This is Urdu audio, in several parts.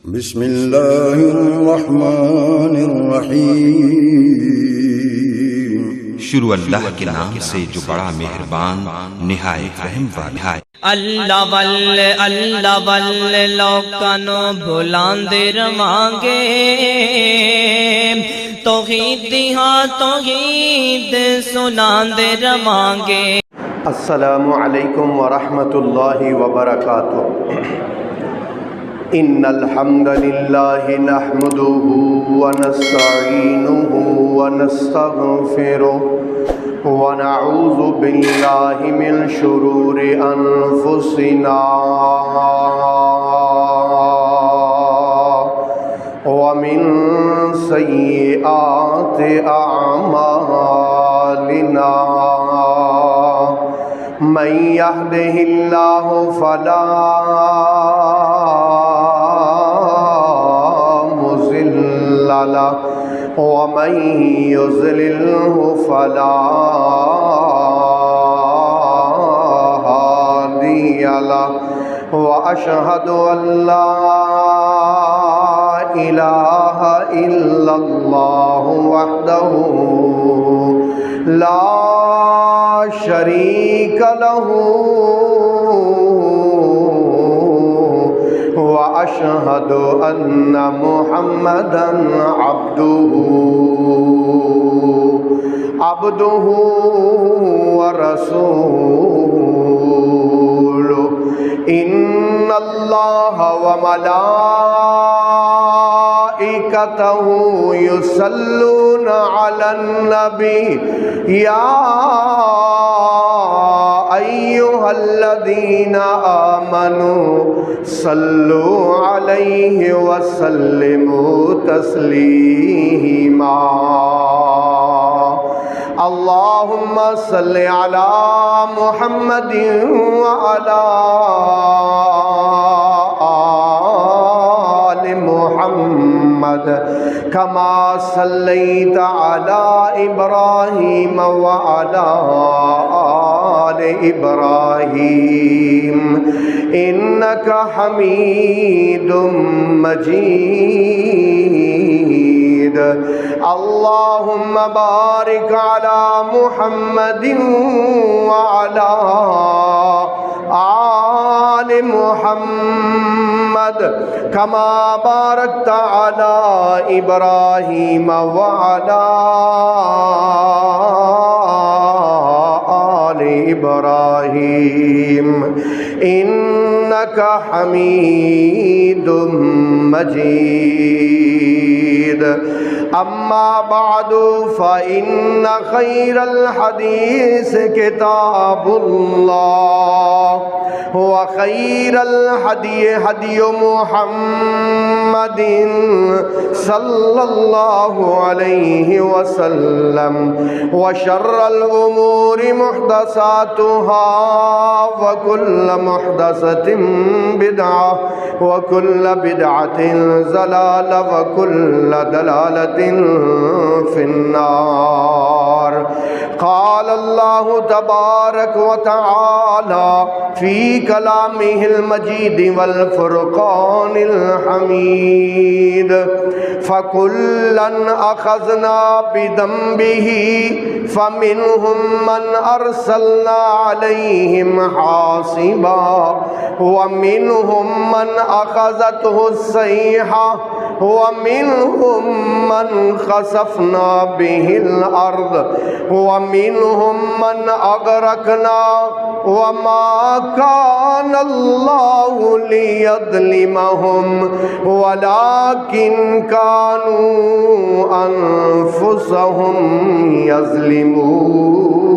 بسم اللہ الرحمن الرحیم۔ شروع اللہ کے نام سے جو بڑا مہربان نہایت رحم والا ہے۔ اللہ واللہ لوکانو بھلاندے رواںگے، توحید دیہاں توحید سناندے رواںگے۔ السلام علیکم ورحمۃ اللہ وبرکاتہ۔ ان الحمد للہ نحمده ونستعینه ونستغفره ونعوذ باللہ من شرور انفسنا ومن سیئات اعمالنا، من يهده اللہ فلا مضل له ومن يضلله فلا هادي له، وأشهد أن لا إله إلا الله وحده لا شريك له، وأشهد أن محمدًا عبده ورسوله۔ إن الله وملائكته يصلون على النبي، يا أيها الذين آمنوا صلوا عليه وسلموا تسليما۔ اللهم صل على محمد وعلى آل محمد كما صليت على إبراهيم وعلى آل إبراهيم إنك حميد مجيد۔ اللهم بارك على محمد وعلى آل محمد كما باركت على إبراهيم وعلى آل إبراهيم إنك حميد مجيد۔ أما بعد فإن خير الحديث كتاب الله، وخير الهدي هدي محمد صلى الله عليه وسلم، وشر الأمور محدثاتها، وكل محدثة بدعة، وكل بدعة ضلالة، وكل ضلالة في النار۔ قال الله تبارك وتعالى في كلامه المجيد والفرقان الحميد، فكلا أخذنا بذنبه، فمنهم من أرسلنا عليهم حاصبا، ومنهم من أخذته الصيحة، ومنهم من خسفنا به الأرض، ومنهم من أغرقنا، وما كان الله ليظلمهم ولكن كانوا أنفسهم يظلمون۔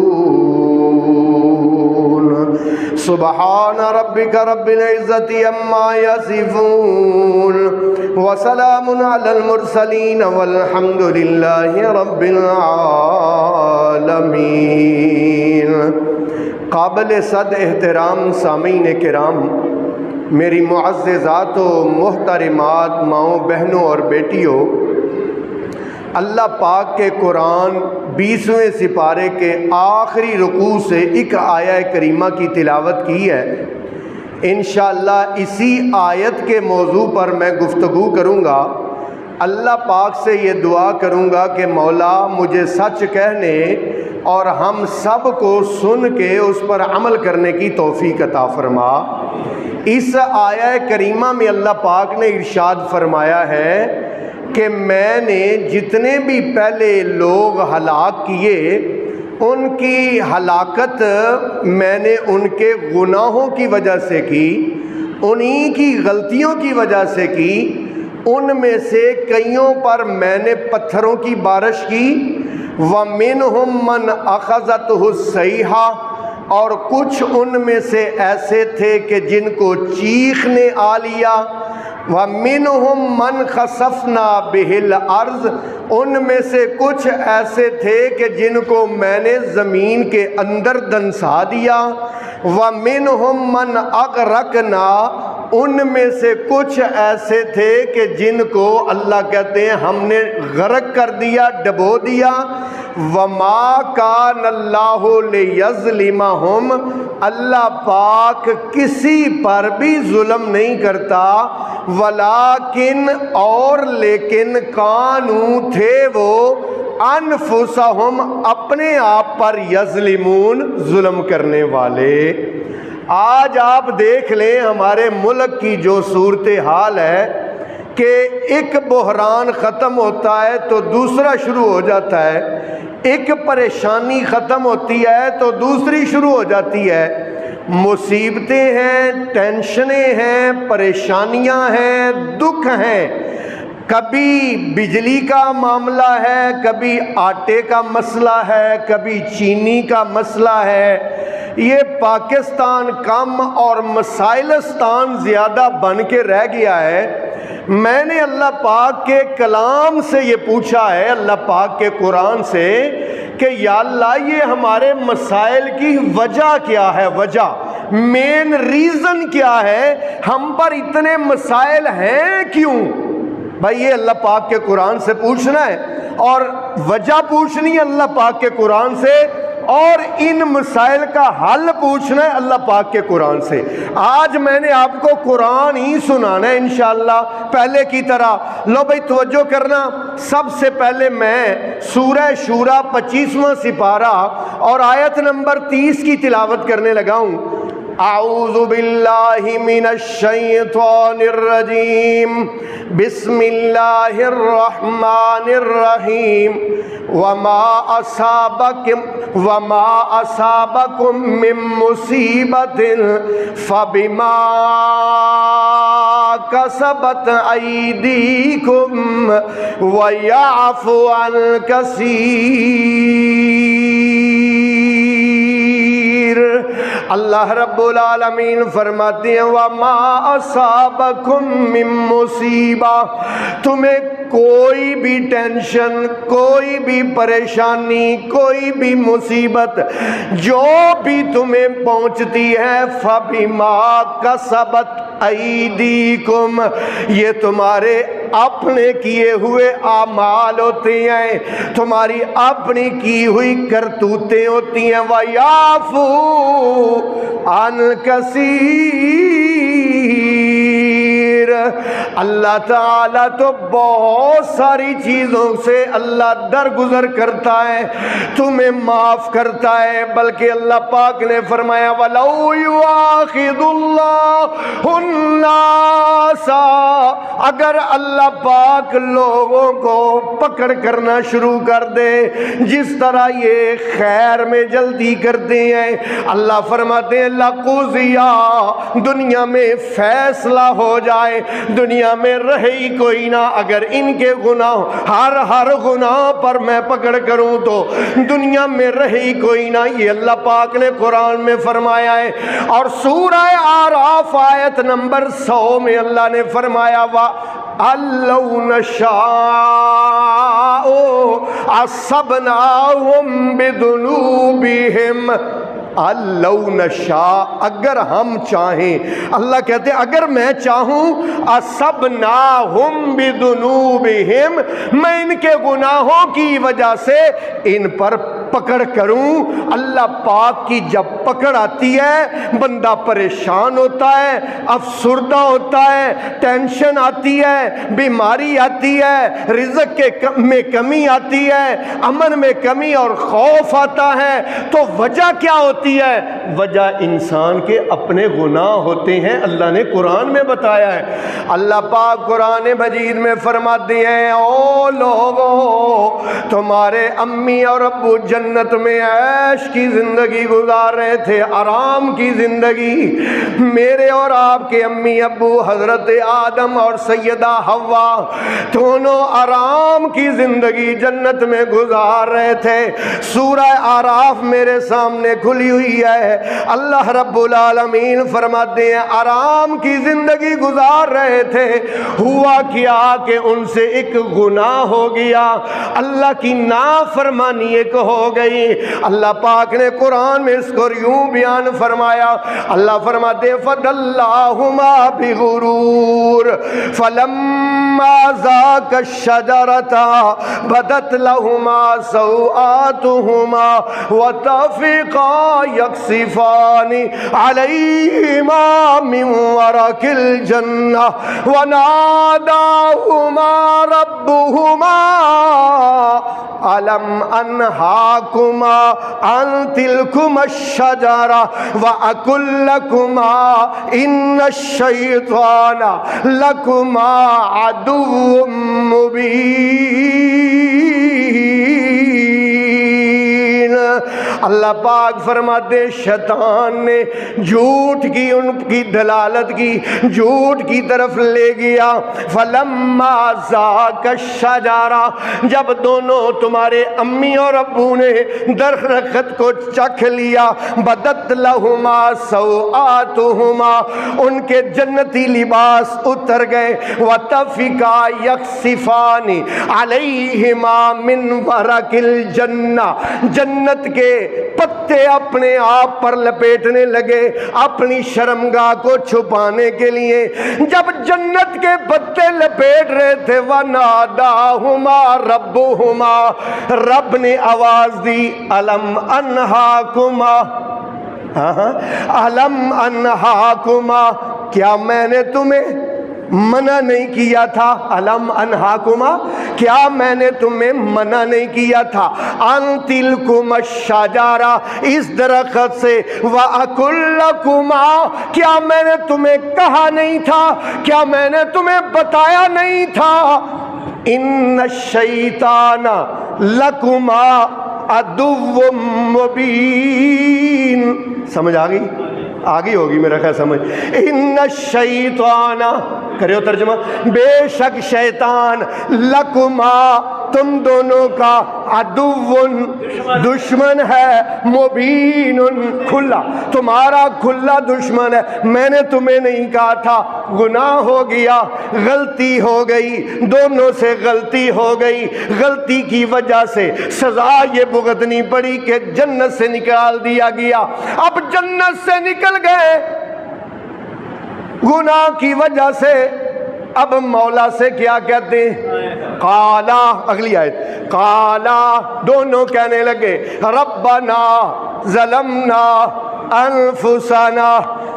سبحان ربك رب العزة عما يصفون، وسلام على المرسلين، والحمد لله رب العالمين۔ قابل صد احترام سامعین کرام، میری معززات و محترمات ماؤں، بہنوں اور بیٹیوں، اللہ پاک کے قرآن 20ویں سپارے کے آخری رکوع سے ایک آیہ کریمہ کی تلاوت کی ہے انشاءاللہ اسی آیت کے موضوع پر میں گفتگو کروں گا۔ اللہ پاک سے یہ دعا کروں گا کہ مولا مجھے سچ کہنے اور ہم سب کو سن کے اس پر عمل کرنے کی توفیق عطا فرما۔ اس آیہ کریمہ میں اللہ پاک نے ارشاد فرمایا ہے کہ میں نے جتنے بھی پہلے لوگ ہلاک کیے ان کی ہلاکت میں نے ان کے گناہوں کی وجہ سے کی، انہی کی غلطیوں کی وجہ سے کی۔ ان میں سے کئیوں پر میں نے پتھروں کی بارش کی، وَمِنْهُمْ مَنْ أَخَذَتْهُ الصَّيْحَةُ، اور کچھ ان میں سے ایسے تھے کہ جن کو چیخ نے آ لیا، وَمِنْهُمْ مَنْ خَسَفْنَا بِهِ الْأَرْضِ، ان میں سے کچھ ایسے تھے کہ جن کو میں نے زمین کے اندر دنسا دیا، وَمِنْهُمْ مَنْ أَغْرَقْنَا، ان میں سے کچھ ایسے تھے کہ جن کو اللہ کہتے ہیں ہم نے غرق کر دیا، ڈبو دیا۔ وَمَا كَانَ اللَّهُ لِيَظْلِمَهُمْ، اللہ پاک کسی پر بھی ظلم نہیں کرتا، وَلَٰكِنْ، اور لیکن، كَانُوا، تھے وہ، أَنفُسَهُمْ، اپنے آپ پر، يَظْلِمُونَ، ظلم کرنے والے۔ آج آپ دیکھ لیں ہمارے ملک کی جو صورتحال ہے کہ ایک بحران ختم ہوتا ہے تو دوسرا شروع ہو جاتا ہے، ایک پریشانی ختم ہوتی ہے تو دوسری شروع ہو جاتی ہے۔ مصیبتیں ہیں، ٹینشنیں ہیں، پریشانیاں ہیں، دکھ ہیں، کبھی بجلی کا معاملہ ہے، کبھی آٹے کا مسئلہ ہے، کبھی چینی کا مسئلہ ہے۔ یہ پاکستان کم اور مسائلستان زیادہ بن کے رہ گیا ہے۔ میں نے اللہ پاک کے کلام سے یہ پوچھا ہے، اللہ پاک کے قرآن سے، کہ یا اللہ یہ ہمارے مسائل کی وجہ کیا ہے، وجہ مین ریزن کیا ہے، ہم پر اتنے مسائل ہیں کیوں؟ بھائی یہ اللہ پاک کے قرآن سے پوچھنا ہے، اور وجہ پوچھنی ہے اللہ پاک کے قرآن سے، اور ان مسائل کا حل پوچھنا ہے اللہ پاک کے قرآن سے۔ آج میں نے آپ کو قرآن ہی سنانا ہے انشاءاللہ پہلے کی طرح۔ لو بھائی توجہ کرنا، سب سے پہلے میں سورہ شورى 25واں سپارہ اور آیت نمبر 30 کی تلاوت کرنے لگا ہوں۔ اعوذ باللہ من الشیطان الرجیم، بسم اللہ الرحمن الرحیم۔ وما أصابكم من مصیبة فبما كسبت أيديكم ويعفو عن كثير۔ اللہ رب العالمین فرماتے ہیں وما اصابکم من مصیبہ، تمہیں کوئی بھی ٹینشن، کوئی بھی پریشانی، کوئی بھی مصیبت جو بھی تمہیں پہنچتی ہے، فبما کسبت ایدیکم، یہ تمہارے اپنے کیے ہوئے اعمال ہوتے ہیں، تمہاری اپنی کی ہوئی کرتوتیں ہوتی ہیں۔ وَيَعْفُو عَنْ كَثِيرٍ، اللہ تعالیٰ تو بہت ساری چیزوں سے اللہ درگزر کرتا ہے، تمہیں معاف کرتا ہے، بلکہ اللہ پاک نے فرمایا وَلَوْ يُؤَاخِذُ اللَّهُ النَّاسَ، اگر اللہ پاک لوگوں کو پکڑ کرنا شروع کر دے جس طرح یہ خیر میں جلدی کرتے ہیں، اللہ فرماتے ہیں لَقُضِيَ، دنیا میں فیصلہ ہو جائے، دنیا میں رہے ہی کوئی نہ، اگر ان کے گناہ ہر گناہ پر میں پکڑ کروں تو دنیا میں رہے ہی کوئی نہ، یہ اللہ پاک نے قرآن میں فرمایا ہے۔ اور سورہ اعراف آیت نمبر 100 میں اللہ نے فرمایا لَوْ نَشَاءُ عَصَّبْنَاهُمْ بِذُنُوبِهِمْ، لَوْ نَشَاءُ، اگر ہم چاہیں، اللہ کہتے ہیں اگر میں چاہوں، عَصَّبْنَاهُمْ بِذُنُوبِهِمْ، میں ان کے گناہوں کی وجہ سے ان پر پکڑ کروں۔ اللہ پاک کی جب پکڑ آتی ہے بندہ پریشان ہوتا ہے، افسردہ ہوتا ہے، ٹینشن آتی ہے، بیماری آتی ہے، رزق میں کمی آتی ہے، امن میں کمی اور خوف آتا ہے۔ تو وجہ کیا ہوتی ہے؟ وجہ انسان کے اپنے گناہ ہوتے ہیں، اللہ نے قرآن میں بتایا ہے۔ اللہ پاک قرآن مجید میں فرماتے ہیں او لوگو تمہارے امی اور ابو جنت میں عیش کی زندگی گزار رہے تھے، آرام کی زندگی۔ میرے اور آپ کے امی ابو حضرت آدم اور سیدہ حوا دونوں آرام کی زندگی جنت میں گزار رہے تھے۔ سورہ آراف میرے سامنے کھلی ہوئی ہے، اللہ رب العالمین فرماتے ہیں آرام کی زندگی گزار رہے تھے، ہوا کیا کہ ان سے ایک گناہ ہو گیا، اللہ کی نافرمانی ایک ہو گئی۔ اللہ پاک نے قرآن میں اس کو یوں بیان فرمایا، اللہ فرماتے فَدَلَّاهُمَا بِغُرُورٍ فَلَمَّا ذَاقَا الشَّجَرَةَ بَدَتْ لَهُمَا سَوْآتُهُمَا وَطَفِقَا يَخْصِفَانِ عَلَيْهِمَا مِنْ وَرَقِ الْجَنَّةِ وَنَادَاهُمَا رَبُّهُمَا أَلَمْ أَنْهَاكُمَا عَنْ تِلْكُمَا الشَّجَرَةِ وَأَقُلْ لَكُمَا إِنَّ الشَّيْطَانَ لَكُمَا عَدُوٌّ مُبِينٌ۔ اللہ پاک فرماتے شیطان نے جھوٹ کی، ان کی دلالت کی، جھوٹ کی طرف لے گیا۔ فلما ذاق الشجرہ، جب دونوں تمہارے امی اور ابو نے درخت کو چکھ لیا، بدت لہما سوآتہما، ان کے جنتی لباس اتر گئے، وطفقا یخصفان علیہما من ورق الجنہ، جنت کے پتے اپنے آپ پر لپیٹنے لگے اپنی شرمگاہ کو چھپانے کے لیے۔ جب جنت کے پتے لپیٹ رہے تھے وَنَادَاهُمَا رَبُّهُمَا، رب نے آواز دی أَلَمْ أَنْهَاكُمَا، أَلَمْ أَنْهَاكُمَا، کیا میں نے تمہیں منع نہیں کیا تھا؟ علم انہاکما، کیا میں نے تمہیں منع نہیں کیا تھا؟ ان تلکما الشجرہ، اس درخت سے، وَأَقُلْ لَكُمَا، کیا میں نے تمہیں کہا نہیں تھا؟ کیا میں نے تمہیں بتایا نہیں تھا؟ ان الشیطان لکما عدو مبین۔ سمجھ آ گئی؟ آگی ہوگی میرا خیال سمجھ۔ ان الشیطان، کریو ترجمہ، بے شک شیطان، لکما، تم دونوں کا، عدو، دشمن ہے، مبین، کھلا، تمہارا کھلا دشمن ہے۔ میں نے تمہیں نہیں کہا تھا؟ گناہ ہو گیا، غلطی ہو گئی، دونوں سے غلطی ہو گئی، غلطی کی وجہ سے سزا یہ بھگتنی پڑی کہ جنت سے نکال دیا گیا۔ اب جنت سے نکل گئے گناہ کی وجہ سے، اب مولا سے کیا کہتے ہیں؟ قالا، اگلی آیت، قالا، دونوں کہنے لگے ربنا ظلمنا انفسنا،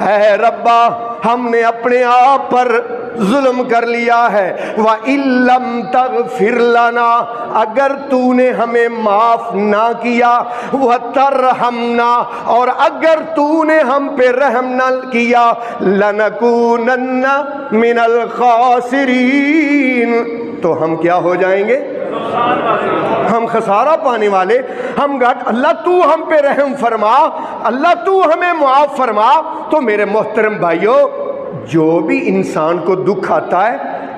اے ربا ہم نے اپنے آپ پر ظلم کر لیا ہے، وَإِن لَّمْ تَغْفِرْ لَنَا، اگر تو نے ہمیں معاف نہ کیا، وَتَرْحَمْنَا، اور اگر تو نے ہم پہ رحم نہ کیا، لَنَكُونَنَّ مِنَ الْخَاسِرِينَ، تو ہم کیا ہو جائیں گے؟ ہم خسارہ پانے والے، ہم گھٹ۔ اللہ تو ہم پہ رحم فرما، اللہ تو ہمیں معاف فرما۔ تو میرے محترم بھائیوں، جو بھی انسان کو دکھ آتا ہے،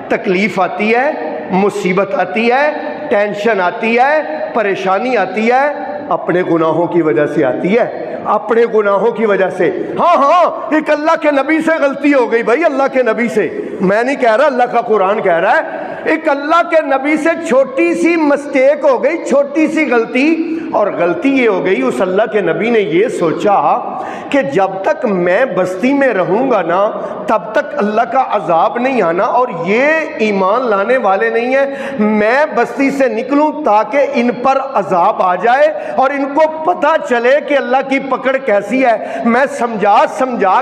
تکلیف آتی ہے، مصیبت آتی ہے، ٹینشن آتی ہے، پریشانی آتی ہے، اپنے گناہوں کی وجہ سے آتی ہے، اپنے گناہوں کی وجہ سے۔ ہاں ایک اللہ کے نبی سے غلطی ہو گئی بھائی، اللہ کے نبی سے، میں نہیں کہہ رہا، اللہ کا قرآن کہہ رہا ہے، ایک اللہ کے نبی سے چھوٹی سی مسٹیک ہو گئی، چھوٹی سی غلطی، اور غلطی یہ ہو گئی، اس اللہ کے نبی نے یہ سوچا کہ جب تک میں بستی میں رہوں گا نا تب تک اللہ کا عذاب نہیں آنا، اور یہ ایمان لانے والے نہیں ہیں، میں بستی سے نکلوں تاکہ ان پر عذاب آ جائے اور ان کو پتہ چلے کہ اللہ کی پکڑ کیسی ہے۔ میں سمجھا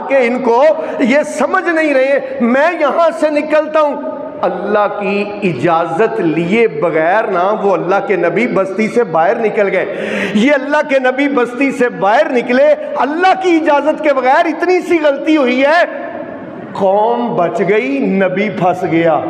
کہ ان کو یہ سمجھ نہیں رہے، میں یہاں سے نکلتا ہوں۔ اللہ کی اجازت لیے بغیر نا وہ اللہ کے نبی بستی سے باہر نکل گئے۔ یہ اللہ کے نبی بستی سے باہر نکلے اللہ کی اجازت کے بغیر۔ اتنی سی غلطی ہوئی ہے، قوم بچ گئی، نبی پھنس گیا۔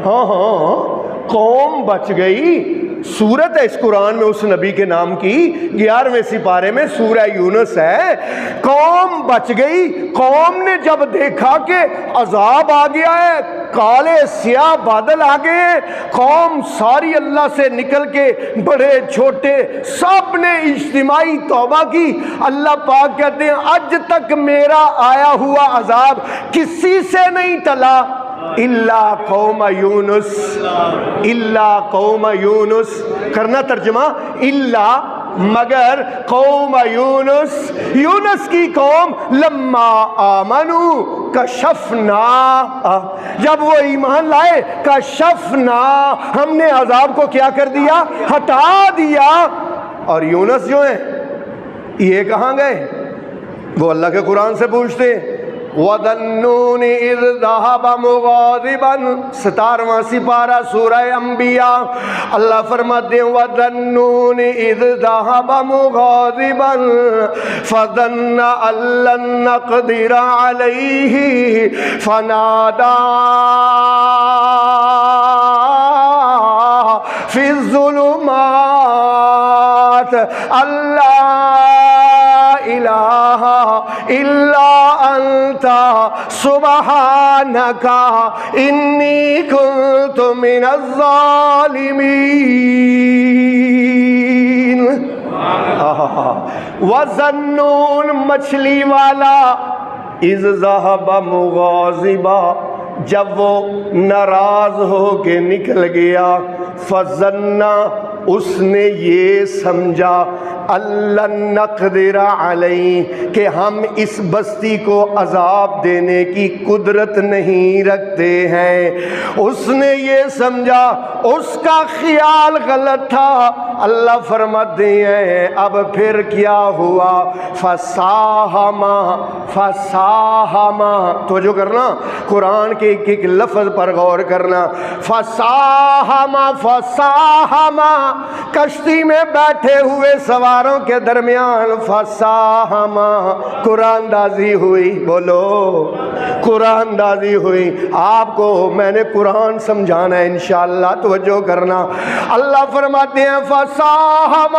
ہاں قوم بچ گئی۔ سورت ہے اس قرآن میں اس نبی کے نام کی، 11ویں سپارے میں سورہ یونس ہے۔ قوم بچ گئی۔ قوم نے جب دیکھا کہ عذاب آ گیا ہے، کالے سیاہ بادل آ گئے ہیں، قوم ساری اللہ سے نکل کے بڑے چھوٹے سب نے اجتماعی توبہ کی۔ اللہ پاک کہتے ہیں آج تک میرا آیا ہوا عذاب کسی سے نہیں ٹلا الا قوم یونس، الا قوم یونس۔ کرنا ترجمہ، الا مگر قوم یونس، یونس کی قوم، لما آمنو کشفنا، جب وہ ایمان لائے، کشفنا ہم نے عذاب کو کیا کر دیا، ہٹا دیا۔ اور یونس جو ہیں یہ کہاں گئے؟ وہ اللہ کے قرآن سے پوچھتے ہیں۔ وَذَنُّونِ إِذْ ذَهَبَ مُغَاضِبًا، 17واں سپارہ سورہ انبیاء، اللہ فرماتے ہیں وَذَنُّونِ إِذْ ذَهَبَ مُغَاضِبًا فَظَنَّ أَن لَّن نَّقْدِرَ عَلَيْهِ فَنَادَىٰ فِي الظُّلُمَاتِ أَن لَّا إِلَٰهَ إِلَّا أَنتَ سُبْحَانَكَ إِنِّي كُنتُ مِنَ الظَّالِمِينَ۔ وَظَنُّونَ مچھلی والا، اِذْ ذَهَبَ مُغَاضِبًا جب وہ ناراض ہو کے نکل گیا، فَظَنَّ اس نے یہ سمجھا، اللہ نقدر علیہ کہ ہم اس بستی کو عذاب دینے کی قدرت نہیں رکھتے ہیں۔ اس نے یہ سمجھا، اس کا خیال غلط تھا۔ اللہ فرماتے ہیں اب پھر کیا ہوا، فساہم توجہ کرنا، قرآن کے ایک ایک لفظ پر غور کرنا۔ فساہم کشتی میں بیٹھے ہوئے سواروں کے درمیان فساہم قرآن دازی ہوئی، بولو قرآن دازی ہوئی۔ آپ کو میں نے قرآن سمجھانا ہے انشاءاللہ، توجہ کرنا۔ اللہ فرماتے ہیں فساہم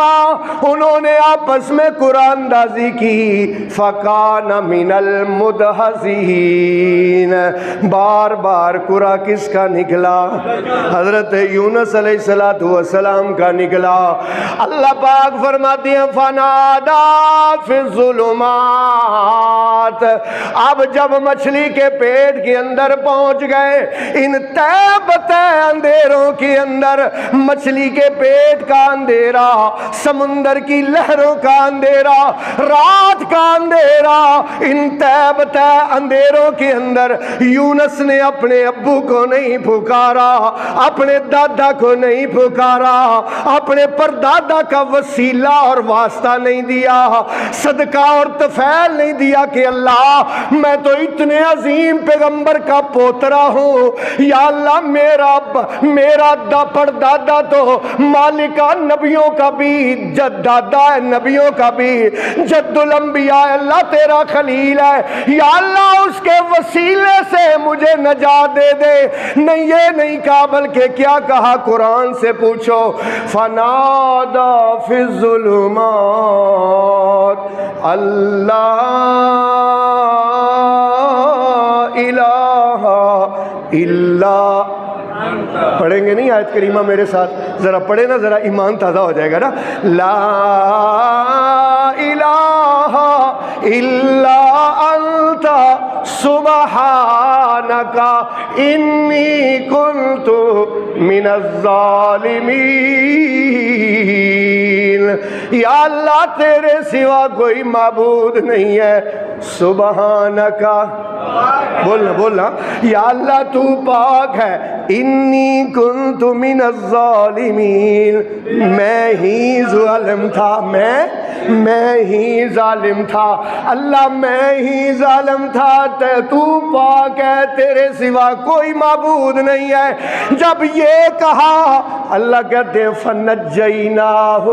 انہوں نے آپس میں قرآن دازی کی، فکان من المدحضین بار بار قرآن کس کا نکلا؟ حضرت یونس علیہ السلام کا نکلا۔ اللہ پاک فرماتے ہیں فنادا فی الظلمات، اب جب مچھلی کے پیٹ کے اندر پہنچ گئے، ان تہ بتہ اندھیروں کے اندر، مچھلی کے پیٹ کا اندھیرا، سمندر کی لہروں کا اندھیرا، رات کا اندھیرا، ان تہ بتہ اندھیروں کے اندر یونس نے اپنے ابو کو نہیں پکارا، اپنے دادا کو نہیں پکارا، اپنے پردادا کا وسیلہ اور واسطہ نہیں دیا، صدقہ اور طفیل نہیں دیا کہ اللہ میں تو اتنے عظیم پیغمبر کا پوترا ہوں، یا اللہ میرا پردادا تو مالکہ نبیوں کا بھی جد دادا ہے، نبیوں کا بھی جد الانبیاء، اللہ تیرا خلیل ہے، یا اللہ اس کے وسیلے سے مجھے نجات دے دے۔ نہیں یہ نہیں کہا، بلکہ کیا کہا؟ قرآن سے پوچھو، فنادا فی الظلمات اللہ الہ الا، پڑھیں گے نہیں آیت کریمہ میرے ساتھ؟ ذرا پڑھے نا، ذرا ایمان تازہ ہو جائے گا نا۔ لا الہ الا انت سبحانک انی کنت من الظالمین۔ یا اللہ تیرے سوا کوئی معبود نہیں ہے، سبحانکا، بولنا بولنا، یا اللہ تو پاک ہے، انی کنت من الظالمین، میں ہی ظالم تھا، میں ہی ظالم تھا، اللہ میں ہی ظالم تھا، تو پاک ہے، تیرے سوا کوئی معبود نہیں ہے۔ جب یہ کہا اللہ کہتے ہیں فنجیناہ،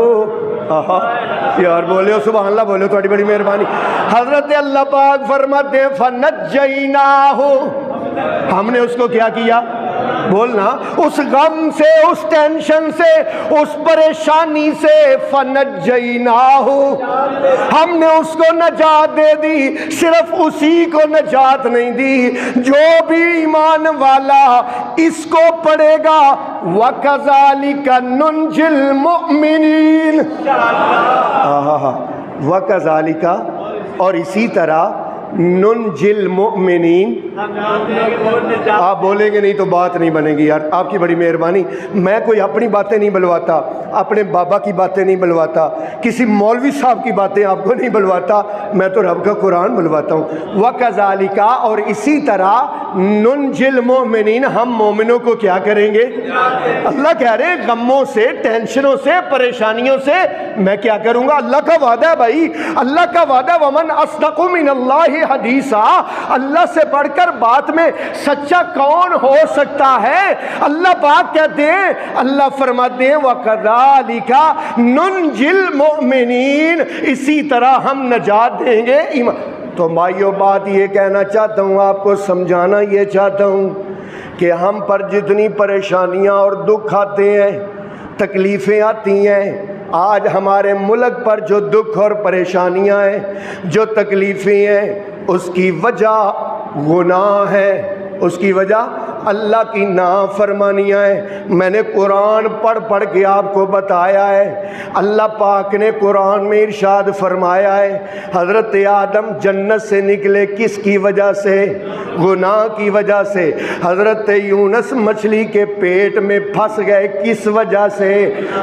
یار بولے سبحان اللہ، بولے تھوڑی بڑی مہربانی۔ حضرت اللہ پاک فرماتے ہیں فنجیناہ، ہم نے اس کو کیا کیا؟ بولنا، اس غم سے، اس ٹینشن سے، اس پریشانی سے، فنجیناہ، ہم نے اس کو نجات دے دی۔ صرف اسی کو نجات نہیں دی، جو بھی ایمان والا اس کو پڑھے گا وَكَذَلِكَ نُنْجِي الْمُؤْمِنِينَ، وَكَذَلِكَ، اور اسی طرح ننجی المؤمنین، آپ بولیں گے نہیں تو بات نہیں بنے گی یار، آپ کی بڑی مہربانی۔ میں کوئی اپنی باتیں نہیں بلواتا، اپنے بابا کی باتیں نہیں بلواتا، کسی مولوی صاحب کی باتیں آپ کو نہیں بلواتا، میں تو رب کا قرآن بلواتا ہوں۔ وَكَذَلِكَ، اور اسی طرح ننجی المؤمنین، ہم مومنوں کو کیا کریں گے؟ اللہ کہہ رہے ہیں غموں سے، ٹینشنوں سے، پریشانیوں سے میں کیا کروں گا؟ اللہ کا وعدہ ہے بھائی، اللہ کا وعدہ، وَمَنْ أَصْدَقُ مِنَ اللَّهِ حدیثا، اللہ سے بڑھ کر بات میں سچا کون ہو سکتا ہے؟ اللہ پاک کہتے ہیں، اللہ فرماتے ہیں وَكَذَلِكَ نُنْجِي الْمُؤْمِنِينَ، اسی طرح ہم نجات دیں گے ایمان۔ تو بھائیو بات یہ کہنا چاہتا ہوں، آپ کو سمجھانا یہ چاہتا ہوں کہ ہم پر جتنی پریشانیاں اور دکھ آتے ہیں، تکلیفیں آتی ہیں، آج ہمارے ملک پر جو دکھ اور پریشانیاں ہیں، جو تکلیفیں ہیں، اس کی وجہ گناہ ہے، اس کی وجہ اللہ کی نافرمانیاں ہیں۔ میں نے قرآن پڑھ پڑھ کے آپ کو بتایا ہے، اللہ پاک نے قرآن میں ارشاد فرمایا ہے، حضرت آدم جنت سے نکلے کس کی وجہ سے؟ گناہ کی وجہ سے۔ حضرت یونس مچھلی کے پیٹ میں پھنس گئے کس وجہ سے؟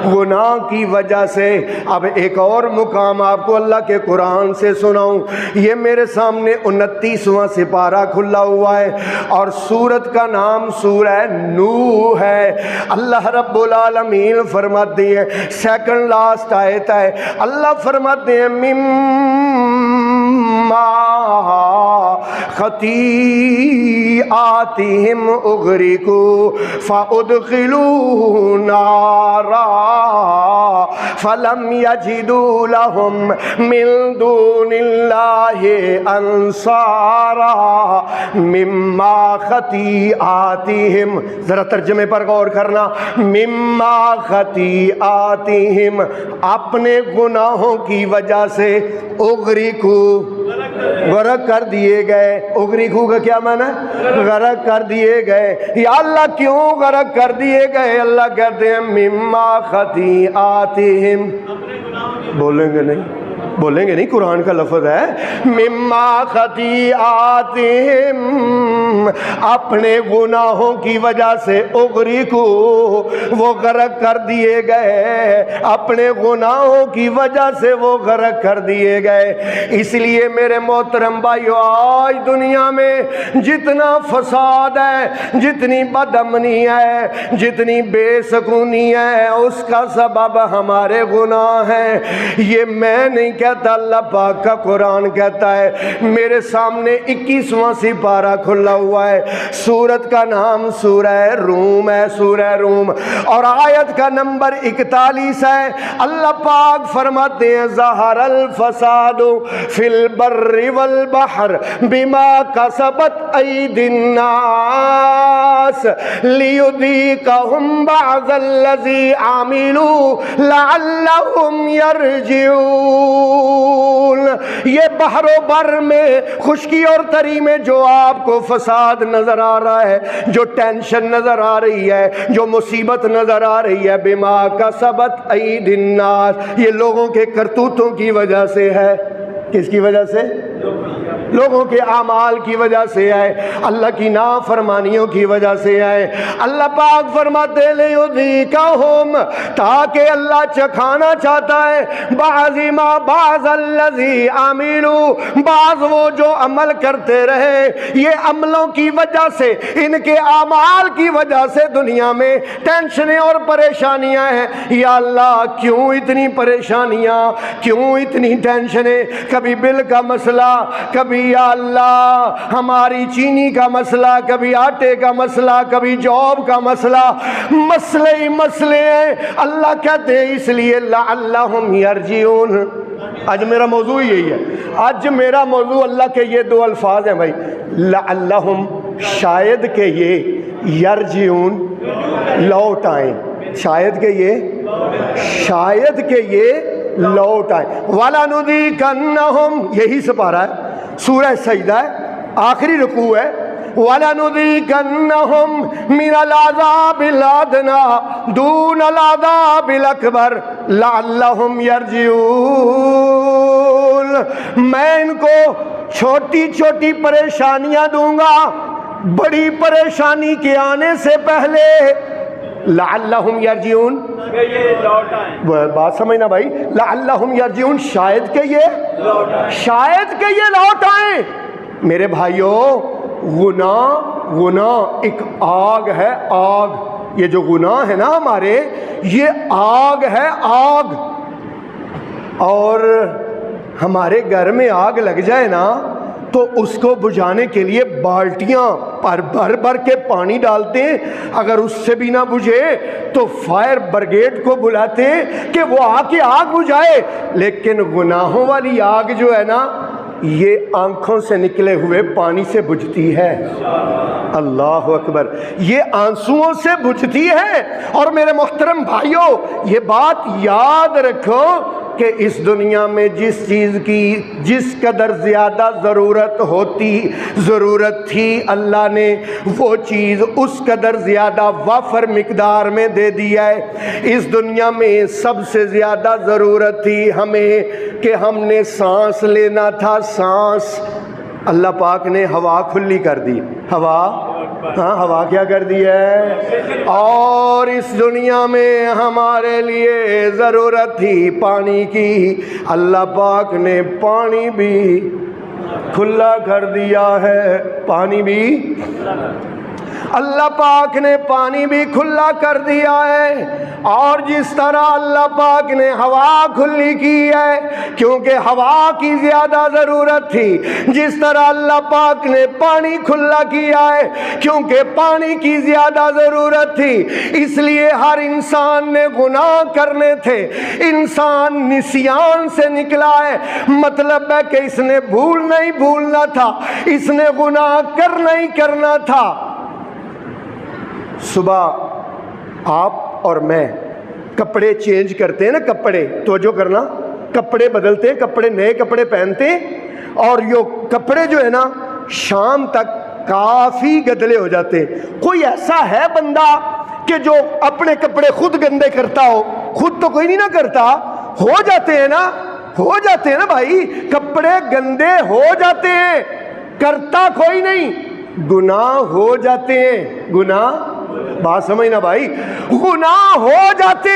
گناہ کی وجہ سے۔ اب ایک اور مقام آپ کو اللہ کے قرآن سے سناؤں، یہ میرے سامنے 29واں سپارہ کھلا ہوا ہے، اور سورت کا نام سورہ نوح ہے۔ اللہ رب العالمین فرماتے ہیں، سیکنڈ لاسٹ آیت ہے، اللہ فرماتے ہیں مما خطیئاتہم اغرقوا فادخلوا نارا فلم یجدوا لہم من دون اللہ انصارا مما خطیئاتہم، ذرا ترجمے پر غور کرنا، مما خطیئاتہم، اپنے گناہوں کی وجہ سے، اغرقوا، غرق کر دیے گئے۔ اغرقوا کا کیا معنی ہے؟ غرق کر دیے گئے۔ یا اللہ کیوں غرق کر دیے گئے؟ اللہ کہتے ہیں مما خطیئاتہم، بولیں گے نہیں؟ بولیں گے نہیں، قرآن کا لفظ ہے، مما خطیئاتہم، اپنے گناہوں کی وجہ سے، اغرقوا، وہ غرق کر دیے گئے، اپنے گناہوں کی وجہ سے وہ غرق کر دیے گئے۔ اس لیے میرے محترم بھائیو، آج دنیا میں جتنا فساد ہے، جتنی بد امنی ہے، جتنی بے سکونی ہے، اس کا سبب ہمارے گناہ ہیں۔ یہ میں نہیں کہتا، اللہ پاک کا قرآن کہتا ہے۔ میرے سامنے 21واں سپارہ کھلا ہوا ہے، سورت کا نام سورہ روم ہے، سورہ روم، اور آیت کا نمبر 41 ہے۔ اللہ پاک فرماتے ہیں ظہر الفساد فی البر والبحر بما کسبت ایدی الناس لیذیقہم بعض الذی عملوا لعلہم یرجعون۔ یہ بحر و بر میں، خشکی اور تری میں جو آپ کو فساد نظر آ رہا ہے، جو ٹینشن نظر آ رہی ہے، جو مصیبت نظر آ رہی ہے، بما کسبت ایدی الناس، یہ لوگوں کے کرتوتوں کی وجہ سے ہے۔ کس کی وجہ سے؟ لوگوں کے اعمال کی وجہ سے ہے، اللہ کی نافرمانیوں کی وجہ سے ہے۔ اللہ پاک فرماتے لیذیقہم، تاکہ اللہ چکھانا چاہتا ہے بعض الذی عملوا، بعض وہ جو عمل کرتے رہے، یہ عملوں کی وجہ سے، ان کے اعمال کی وجہ سے دنیا میں ٹینشنیں اور پریشانیاں ہیں۔ یا اللہ کیوں اتنی پریشانیاں، کیوں اتنی ٹینشنیں، کبھی بل کا مسئلہ، کبھی یا اللہ ہماری چینی کا مسئلہ، کبھی آٹے کا مسئلہ، کبھی جاب کا مسئلہ، مسئلے ہی مسئلے ہیں۔ اللہ کہتے ہیں اس لیے لعلہم یرجعون۔ آج میرا موضوع یہی ہے، آج میرا موضوع اللہ کے یہ دو الفاظ ہیں بھائی، لعلہم، شاید کہ یہ، یرجعون، لوٹ آئیں، شاید کہ یہ لوٹ آئیں۔ وَلَنُذِيقَنَّهُمْ، یہی سپارہ ہے، سورہ سجدہ ہے، آخری رکوع ہے۔ وَلَنُذِيقَنَّهُمْ مِنَ الْعَذَابِ الْأَدْنَىٰ دُونَ الْعَذَابِ الْأَكْبَرِ لَعَلَّهُمْ يَرْجِعُونَ۔ میں ان کو چھوٹی چھوٹی پریشانیاں دوں گا، بڑی پریشانی کے آنے سے پہلے۔ لعلہم یرجعون، بات سمجھنا بھائی، لعلہم یرجعون، شاید کہ یہ لوٹ آئیں۔ میرے بھائیوں، گناہ ایک آگ ہے، آگ، یہ جو گناہ ہے نا ہمارے، یہ آگ ہے، آگ۔ اور ہمارے گھر میں آگ لگ جائے نا تو اس کو بجھانے کے لیے بالٹیاں بھر کے پانی ڈالتے ہیں، اگر اس سے بھی نہ بجھے تو فائر بریگیڈ کو بلاتے ہیں کہ وہ آ کے آگ بجھائے۔ لیکن گناہوں والی آگ جو ہے نا، یہ آنکھوں سے نکلے ہوئے پانی سے بجھتی ہے۔ اللہ اکبر، یہ آنسوؤں سے بجھتی ہے۔ اور میرے محترم بھائیوں، یہ بات یاد رکھو کہ اس دنیا میں جس چیز کی جس قدر زیادہ ضرورت تھی، اللہ نے وہ چیز اس قدر زیادہ وافر مقدار میں دے دیا ہے۔ اس دنیا میں سب سے زیادہ ضرورت تھی ہمیں کہ ہم نے سانس لینا تھا، سانس، اللہ پاک نے ہوا کھلی کر دی، ہوا کیا کر دی ہے؟ اور اس دنیا میں ہمارے لیے ضرورت تھی پانی کی، اللہ پاک نے پانی بھی کھلا کر دیا ہے، پانی بھی، اللہ پاک نے پانی بھی کھلا کر دیا ہے۔ اور جس طرح اللہ پاک نے ہوا کھلی کی ہے کیونکہ ہوا کی زیادہ ضرورت تھی، جس طرح اللہ پاک نے پانی کھلا کیا ہے کیونکہ پانی کی زیادہ ضرورت تھی، اس لیے ہر انسان نے گناہ کرنے تھے۔ انسان نسیان سے نکلا ہے، مطلب ہے کہ اس نے بھولنا تھا، اس نے گناہ کرنا تھا۔ صبح آپ اور میں کپڑے چینج کرتے ہیں نا، کپڑے، توجہ کرنا، کپڑے بدلتے ہیں، کپڑے نئے کپڑے پہنتے ہیں، اور یہ کپڑے جو ہے نا شام تک کافی گدلے ہو جاتے ہیں۔ کوئی ایسا ہے بندہ کہ جو اپنے کپڑے خود گندے کرتا ہو؟ خود تو کوئی نہیں نہ کرتا، ہو جاتے ہیں نا بھائی، کپڑے گندے ہو جاتے ہیں، کرتا کوئی نہیں، گناہ ہو جاتے ہیں، گناہ، بات سمجھنا بھائی، گناہ ہو جاتے۔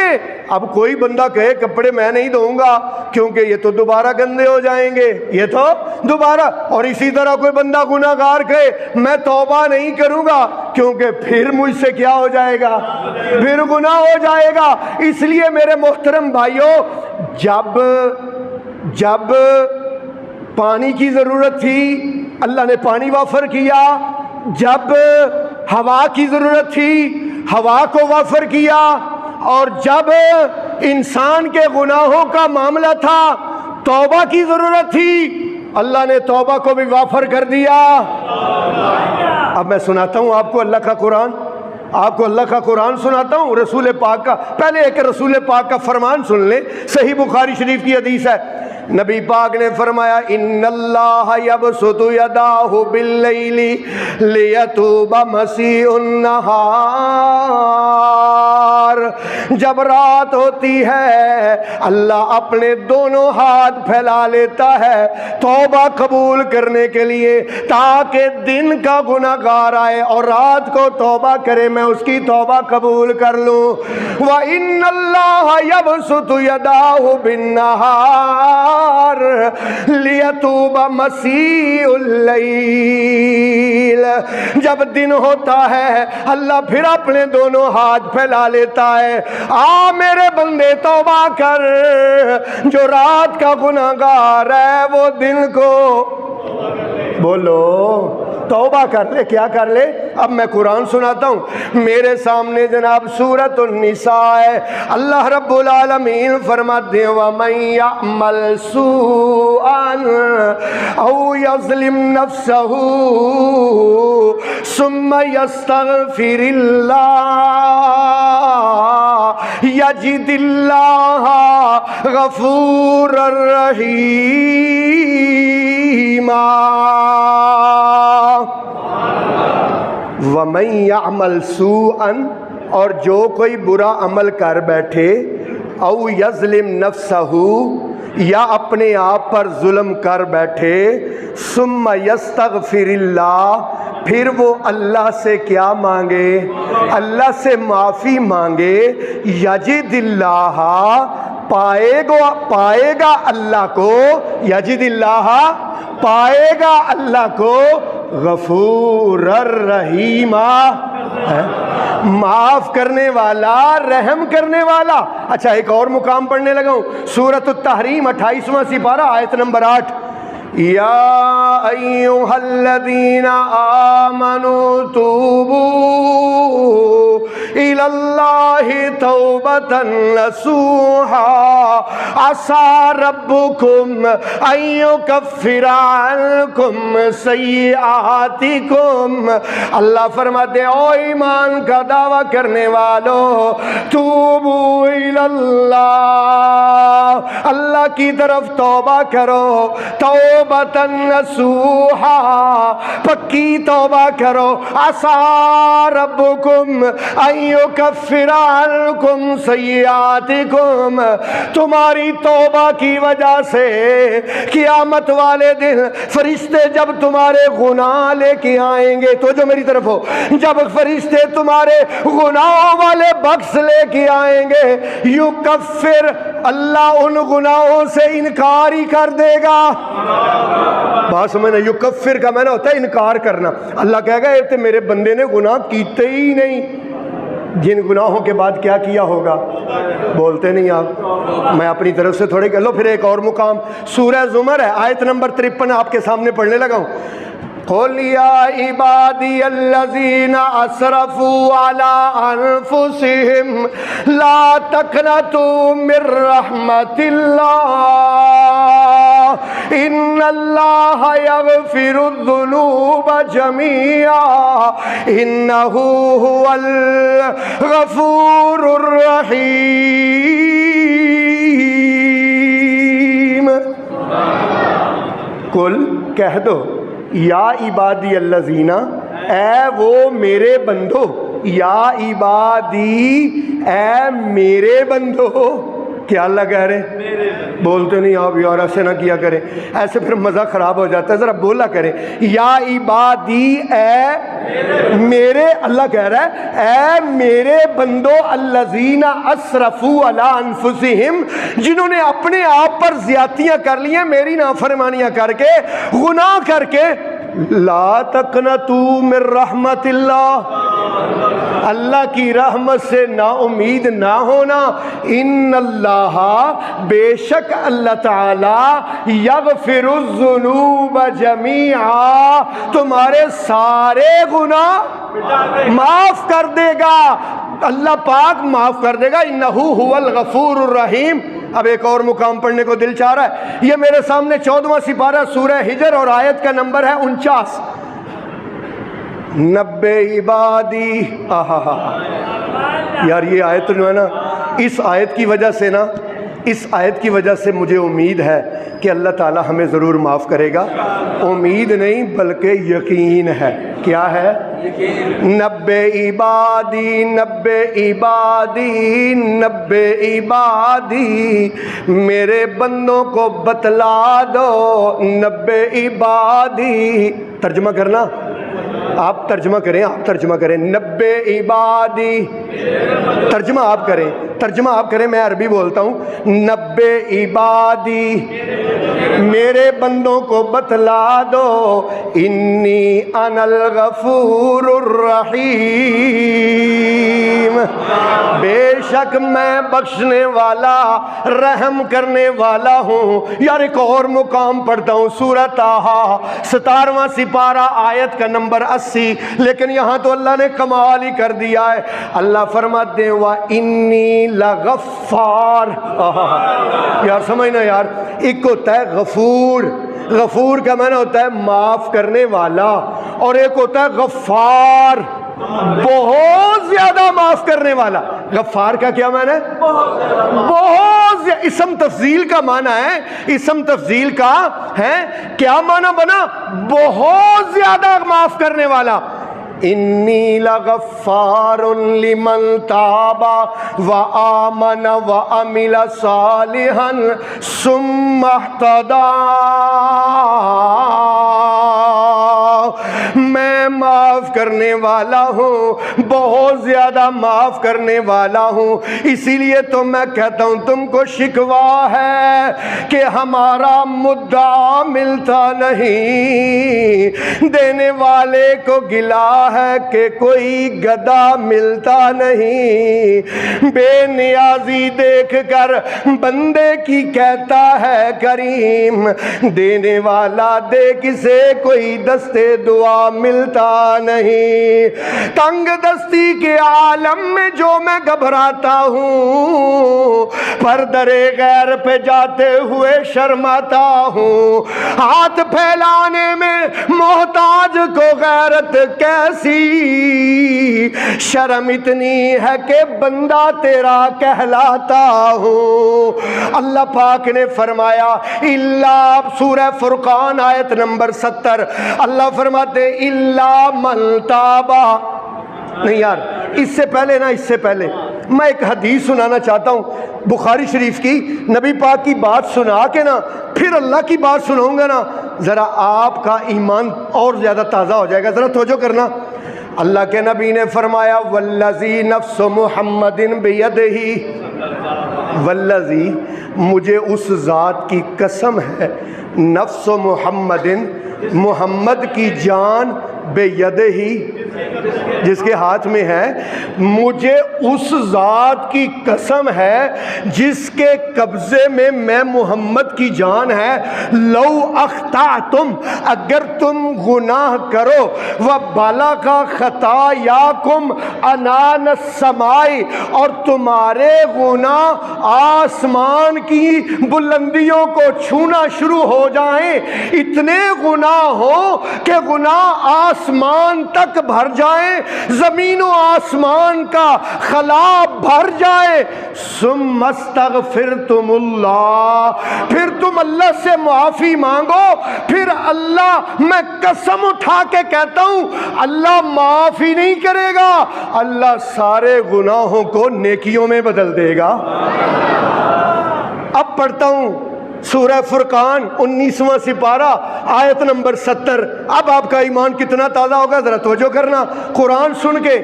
اب کوئی بندہ کہے کپڑے میں نہیں دھوؤں گا کیونکہ یہ تو دوبارہ گندے ہو جائیں گے، یہ تو دوبارہ، اور اسی طرح کوئی بندہ گناہ گار کہے میں توبہ نہیں کروں گا کیونکہ پھر مجھ سے کیا ہو جائے گا، پھر گناہ ہو جائے گا۔ اس لیے میرے محترم بھائیوں، جب پانی کی ضرورت تھی اللہ نے پانی وافر کیا، جب ہوا کی ضرورت تھی ہوا کو وافر کیا، اور جب انسان کے گناہوں کا معاملہ تھا توبہ کی ضرورت تھی، اللہ نے توبہ کو بھی وافر کر دیا۔ اب میں سناتا ہوں آپ کو اللہ کا قرآن سناتا ہوں، رسول پاک کا، پہلے ایک رسول پاک کا فرمان سن لیں، صحیح بخاری شریف کی حدیث ہے، نبی پاک نے فرمایا ان اللہ یبسط یداہ باللیل لیتوب مسیء النہار، جب رات ہوتی ہے اللہ اپنے دونوں ہاتھ پھیلا لیتا ہے توبہ قبول کرنے کے لیے، تاکہ دن کا گناہگار آئے اور رات کو توبہ کرے، میں اس کی توبہ قبول کر لوں۔ وَإِنَّ اللَّهَ يَبْسُطُ يَدَاهُ بِالنَّهَارِ لِيَتُوبَ مَسِيءُ اللَّيْلِ۔ جب دن ہوتا ہے اللہ پھر اپنے دونوں ہاتھ پھیلا لیتا ہے، آ میرے بندے توبہ کر، جو رات کا گناہگار ہے وہ دن کو بولو توبہ کر لے۔ کیا کر لے؟ اب میں قرآن سناتا ہوں، میرے سامنے جناب سورۃ النساء ہے، اللہ رب العالمین فرماتے ہیں وَمَن يَعْمَلْ سُوءًا أَوْ يَظْلِمْ نَفْسَهُ ثُمَّ يَسْتَغْفِرِ اللَّهَ يَجِدِ اللَّهَ غَفُورًا رَحِيمًا۔ وَمَن يَعْمَلْ سُوءًا، اور جو کوئی برا عمل کر بیٹھے، او یظلم نفسہ، یا اپنے آپ پر ظلم کر بیٹھے، ثم یستغفر اللہ، پھر وہ اللہ سے کیا مانگے؟ اللہ سے معافی مانگے، یجد اللہ، پائے گا اللہ کو، یجد اللہ، پائے گا اللہ کو، غفور الرحیم، معاف کرنے والا، رحم کرنے والا۔ اچھا ایک اور مقام پڑھنے لگا ہوں، سورۃ التحریم 28واں سپارہ آیت نمبر 8، یا ایھا الذین آمنوا توبوا الی اللہ توبۃ نصوحا عسى ربکم ان یکفر عنکم سیئاتکم۔ اللہ فرماتے ہیں او ایمان کا دعویٰ کرنے والو، توبوا الی اللہ، اللہ کی طرف توبہ کرو، توبۃ نصوحا، پکی توبہ کرو، عسى ربکم ان یکفر عنکم سیئاتکم، تمہاری توبہ کی وجہ سے قیامت والے دن فرشتے جب تمہارے گناہ لے کے آئیں گے، تو جو میری طرف ہو، جب فرشتے تمہارے گناہوں والے بکس لے کے آئیں گے، یکفر، اللہ ان گناہوں سے انکار ہی کر دے گا۔ بات سمجھنا، یکفر کا معنی ہوتا ہے انکار کرنا۔ اللہ کہے گا اے تے میرے بندے نے گناہ کیتے ہی نہیں، جن گناہوں کے بعد کیا کیا ہوگا؟ بولتے نہیں آپ، میں اپنی طرف سے تھوڑے کہہ لو۔ پھر ایک اور مقام سورہ زمر ہے، آیت نمبر 53 آپ کے سامنے پڑھنے لگا ہوں، قُلْ يَا عِبَادِيَ الَّذِينَ أَسْرَفُوا عَلَىٰ أَنفُسِهِمْ لَا تَقْنَطُوا مِن رَّحْمَةِ اللَّهِ إِنَّ اللَّهَ يَغْفِرُ الذُّنُوبَ جَمِيعًا إِنَّهُ هُوَ الْغَفُورُ الرَّحِيمُ۔ قل کہہ دو، یا عبادی الذین، اے وہ میرے بندو، یا عبادی، اے میرے بندو، کیا اللہ کہہ رہے؟ بولتے نہیں آپ یار، ایسے نہ کیا کریں، ایسے پھر مزہ خراب ہو جاتا ہے، ذرا بولا کریں، یا عبادی، اے میرے، اللہ کہہ رہا ہے اے میرے بندو، الذین اسرفوا علی انفسہم، جنہوں نے اپنے آپ پر زیادتیاں کر لی ہیں، میری نافرمانیاں کر کے، گناہ کر کے، لا تقنطوا من رحمت اللہ، اللہ کی رحمت سے نا امید نہ ہونا، ان اللہ، بے شک اللہ تعالی، یغفر الذنوب جمیعا، تمہارے سارے گناہ معاف کر دے گا، اللہ پاک معاف کر دے گا، انہ هو الغفور الرحیم۔ اب ایک اور مقام پڑھنے کو دل چاہ رہا ہے، یہ میرے سامنے 14واں سپارہ سورہ ہجر اور آیت کا نمبر ہے 49، نبے عبادی، یار یہ آیت جو ہے نا، اس آیت کی وجہ سے نا، اس آیت کی وجہ سے مجھے امید ہے کہ اللہ تعالی ہمیں ضرور معاف کرے گا، امید نہیں بلکہ یقین ہے۔ کیا ہے؟ نبے عبادی نبے عبادی نبے عبادی، میرے بندوں کو بتلا دو نبے عبادی۔ ترجمہ کرنا، آپ ترجمہ کریں، آپ ترجمہ کریں، نبے عبادی، ترجمہ آپ کریں، ترجمہ آپ کریں، میں عربی بولتا ہوں، نبے عبادی، میرے بندوں کو بتلا دو، انی انا الغفور الرحیم، بے شک میں بخشنے والا رحم کرنے والا ہوں۔ یار ایک اور مقام پڑھتا ہوں، سورہ طٰہٰ 17واں سپارہ آیت کا نمبر 80، لیکن یہاں تو اللہ نے کمال ہی کر دیا ہے۔ اللہ فرماتے ہیں وَإِنِّي لَغَفَّارٌ، یار سمجھنا یار، ایک ہوتا ہے غفور، غفور کا معنی ہوتا ہے معاف کرنے والا، اور ایک ہوتا ہے غفار، بہت زیادہ معاف کرنے والا۔ غفار کا کیا معنی ہے؟ بہت زیادہ، اسم تفضیل کا معنی ہے، اسم تفضیل کا ہے، کیا معنی بنا؟ بہت زیادہ معاف کرنے والا۔ انی لغفار لمن تاب وآمن وعمل صالحا ثم اہتدی، میں معاف کرنے والا ہوں، بہت زیادہ معاف کرنے والا ہوں، اسی لیے تو میں کہتا ہوں تم کو شکوہ ہے کہ ہمارا مدعا ملتا نہیں، دینے والے کو گلا ہے کہ کوئی گدا ملتا نہیں، بے نیازی دیکھ کر بندے کی کہتا ہے کریم، دینے والا دے کسے کوئی دستے دعا ملتا نہیں، تنگ دستی کے عالم میں جو میں گھبراتا ہوں، پر درے غیر پہ جاتے ہوئے شرماتا ہوں، ہاتھ پھیلانے میں محتاج کو غیرت کیسی، شرم اتنی ہے کہ بندہ تیرا کہلاتا ہوں۔ اللہ پاک نے فرمایا الا، سورہ فرقان آیت نمبر 70، اللہ فرماتے الا من تابا، نہیں یار اس سے پہلے نا، اس سے پہلے میں ایک حدیث سنانا چاہتا ہوں بخاری شریف کی، نبی پاک کی بات سنا کے نا پھر اللہ کی بات سناؤں گا نا، ذرا آپ کا ایمان اور زیادہ تازہ ہو جائے گا، ذرا توجہ کرنا۔ اللہ کے نبی نے فرمایا والذی نفس محمد بیدہ، والذی، مجھے اس ذات کی قسم ہے، نفس محمد، محمد کی جان، بیدہ، جس کے ہاتھ میں ہے، مجھے اس ذات کی قسم ہے جس کے قبضے میں میں محمد کی جان ہے، لو اخطأتم، اگر تم گناہ کرو، وبلغ خطایاکم عنان السماء، اور تمہارے گناہ آسمان کی بلندیوں کو چھونا شروع ہو جائیں، اتنے گناہ ہو کہ گناہ آسمان تک بھر جائیں، زمین و آسمان کا خلا بھر جائے، ثم استغفرتم اللہ، پھر تم اللہ سے معافی مانگو، پھر اللہ، میں قسم اٹھا کے کہتا ہوں اللہ معافی نہیں کرے گا، اللہ سارے گناہوں کو نیکیوں میں بدل دے گا۔ اب پڑھتا ہوں سورہ فرقان 19واں سپارہ آیت نمبر 70، اب آپ کا ایمان کتنا تازہ ہوگا ذرا توجہ کرنا، قرآن سن کے،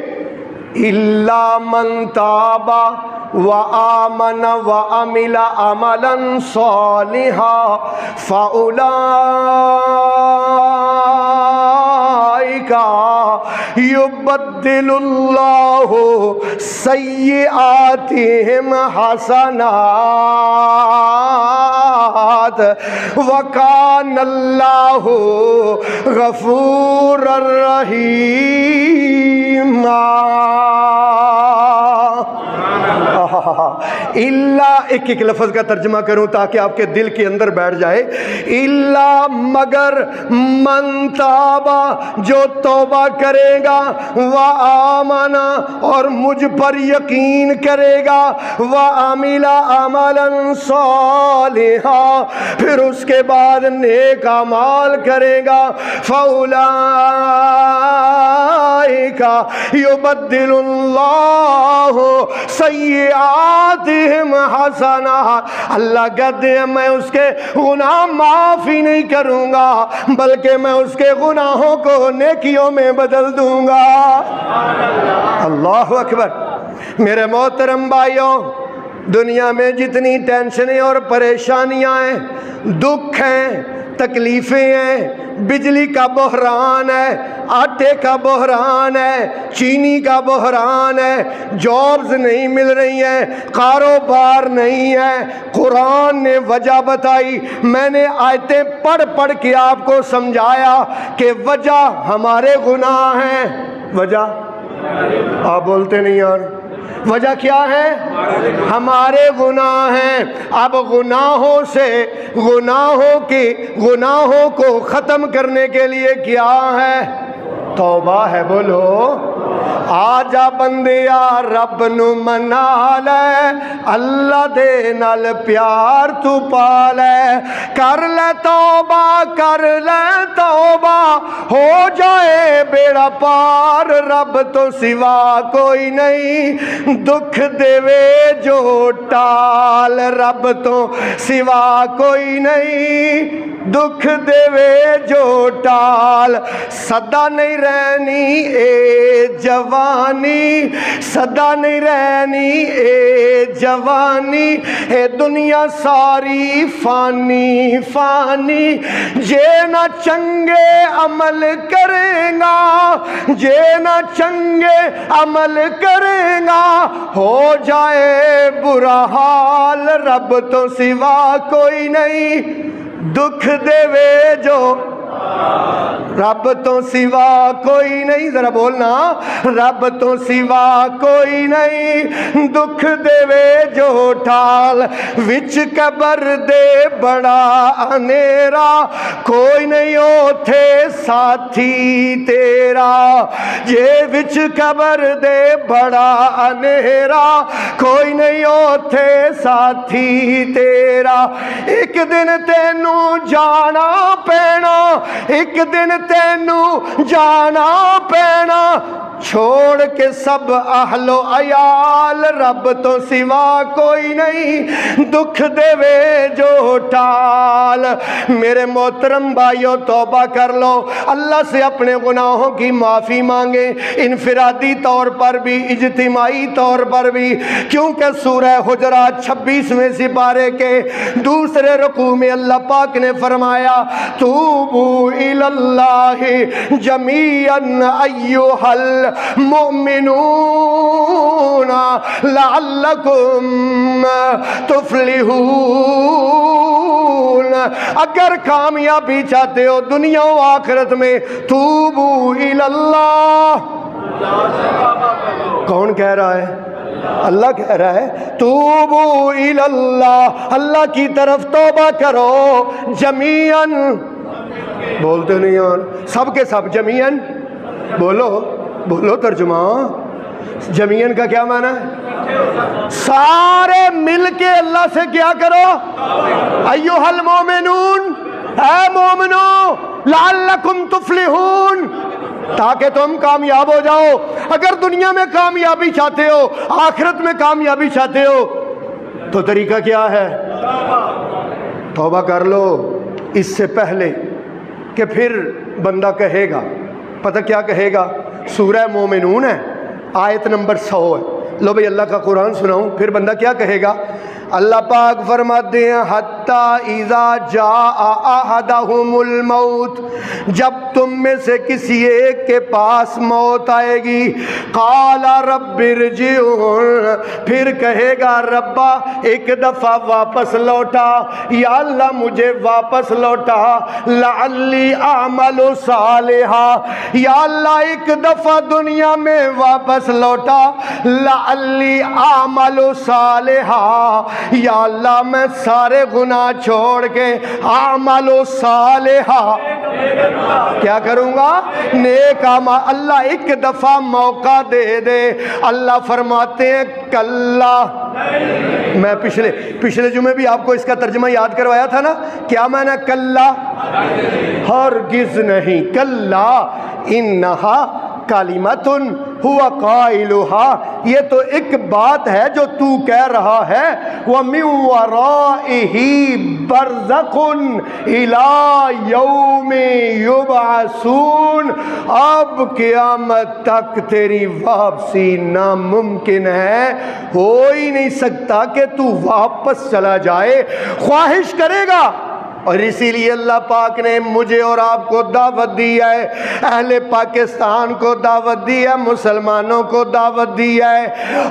الا من تاب وآمن وعمل عملا صالحا فأولئک یبدل اللہ سیئاتہم حسنات وکان اللہ غفور الرحیم۔ الا ایک ایک لفظ کا ترجمہ کروں تاکہ آپ کے دل کے اندر بیٹھ جائے. الا مگر من تابا جو توبہ کرے گا وآمنا اور مجھ پر یقین کرے گا وعمل عملا صالحا پھر اس کے بعد نیک اعمال کرے گا فاولئک یبدل اللہ سیئاتہم حسنات اللہ کہتے ہیں میں اس کے گناہ معاف ہی نہیں کروں گا بلکہ میں اس کے گناہوں کو نیکیوں میں بدل دوں گا. اللہ اکبر. میرے محترم بھائیوں، دنیا میں جتنی ٹینشنیں اور پریشانیاں ہیں، دکھ ہیں، تکلیفیں ہیں، بجلی کا بحران ہے، آٹے کا بحران ہے، چینی کا بحران ہے، جابز نہیں مل رہی ہیں، کاروبار نہیں ہے، قرآن نے وجہ بتائی. میں نے آیتیں پڑھ پڑھ کے آپ کو سمجھایا کہ وجہ ہمارے گناہ ہیں. وجہ آپ بولتے نہیں یار. وجہ کیا ہے؟ ہمارے گناہ ہیں. اب گناہوں کو ختم کرنے کے لیے کیا ہے؟ توبہ ہے. بولو آجا بندیا رب نو منا لے اللہ دے نال پیار تو پا لے کر لے توبہ ہو جائے بیڑا پار. رب تو سوا کوئی نہیں دکھ دیوے جو ٹال. رب تو سوا کوئی نہیں دکھ دیوے جو ٹال. صدا نہیں رہنی اے جوانی صدا نہیں رہنی اے جوانی اے دنیا ساری فانی فانی. جے نہ چنگے عمل کرے گا جے نہ چنگے عمل کرے گا ہو جائے برا حال. رب تو سوا کوئی نہیں دکھ دیوے جو رب تو سوا کوئی نہیں. ذرا بولنا رب تو سوا کوئی نہیں دکھ دیوے جو ٹھال. وچ قبر دے بڑا اندھیرا کوئی نہیں اوتھے ساتھی تیرا. جے وچ قبر دے بڑا اندھیرا کوئی نہیں اوتھے ساتھی تیرا. ایک دن تینوں جانا پینا ایک دن تینوں جانا پینا چھوڑ کے سب اہل و عیال. رب تو سوا کوئی نہیں دکھ دیوے جو ٹال. میرے محترم بھائیوں توبہ کر لو اللہ سے اپنے گناہوں کی معافی مانگے انفرادی طور پر بھی اجتماعی طور پر بھی کیونکہ سورہ حجرات 26ویں سپارے کے دوسرے رکوع میں اللہ پاک نے فرمایا توبو الاللہ جمیعا ایھا المؤمنون لعلکم تفلحون. اگر کامیابی چاہتے ہو دنیا و آخرت میں توبو الاللہ. کون کہہ رہا ہے؟ اللہ کہہ رہا ہے توبو الاللہ اللہ کی طرف توبہ کرو جمیعاً. بولتے نہیں یار سب کے سب جمیعاً. بولو ترجمہ. جمیعاً کا کیا معنی ہے؟ سارے مل کے اللہ سے کیا کرو ایھا المؤمنون اے مومنو لعلکم تفلحون تاکہ تم کامیاب ہو جاؤ. اگر دنیا میں کامیابی چاہتے ہو آخرت میں کامیابی چاہتے ہو تو طریقہ کیا ہے؟ توبہ کر لو اس سے پہلے کہ پھر بندہ کہے گا. پتہ کیا کہے گا؟ سورہ مومنون ہے آیت نمبر 100 ہے. لو بھئی اللہ کا قرآن سناؤں پھر بندہ کیا کہے گا؟ اللہ پاک فرماتے ہیں حتی اذا جاء احدہم الموت، جب تم میں سے کسی ایک کے پاس موت آئے گی، قال رب ارجعون، پھر کہے گا ربا ایک دفعہ واپس لوٹا، یا اللہ مجھے واپس لوٹا، لعلی اعمل صالحا، یا اللہ ایک دفعہ دنیا میں واپس لوٹا، لعلی اعمل صالحا، یا اللہ میں سارے گناہ چھوڑ کے اعمل صالحا کیا کروں گا، نیک اعمال۔ اللہ ایک دفعہ موقع دے دے، اللہ فرماتے ہیں کلا، میں پچھلے جمعے بھی آپ کو اس کا ترجمہ یاد کروایا تھا نا، کیا میں نے کلا، ہرگز نہیں، کلا انہا کلمۃ ہوا قائلہا، یہ تو ایک بات ہے جو تو کہہ رہا ہے، وَمِن وَرَائِهِ بَرْزَخٌ إِلَى يَوْمِ يُبْعَثُونَ، اب قیامت تک تیری واپسی ناممکن ہے، ہو ہی نہیں سکتا کہ تو واپس چلا جائے، خواہش کرے گا۔ اور اسی لیے اللہ پاک نے مجھے اور آپ کو دعوت دی ہے، اہل پاکستان کو دعوت دی ہے، مسلمانوں کو دعوت دی ہے،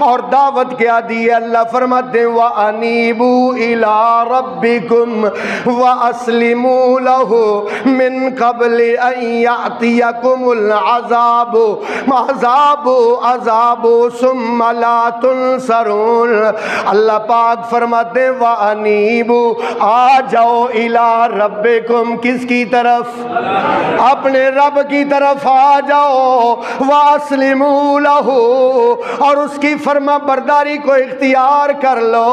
اور دعوت کیا دی ہے؟ اللہ فرماتے ہیں وَأَنِيبُوا إِلَىٰ رَبِّكُمْ وَأَسْلِمُوا لَهُ مِن قَبْلِ أَن يَأْتِيَكُمُ الْعَذَابُ ثُمَّ لَا تُنصَرُونَ۔ اللہ پاک فرماتے ہیں وَأَنِيبُوا، آ جاؤ إِلَىٰ ربکم، کس کی طرف؟ اپنے رب کی طرف آ جاؤ، واسلموا لہ، اور اس کی فرما برداری کو اختیار کر لو،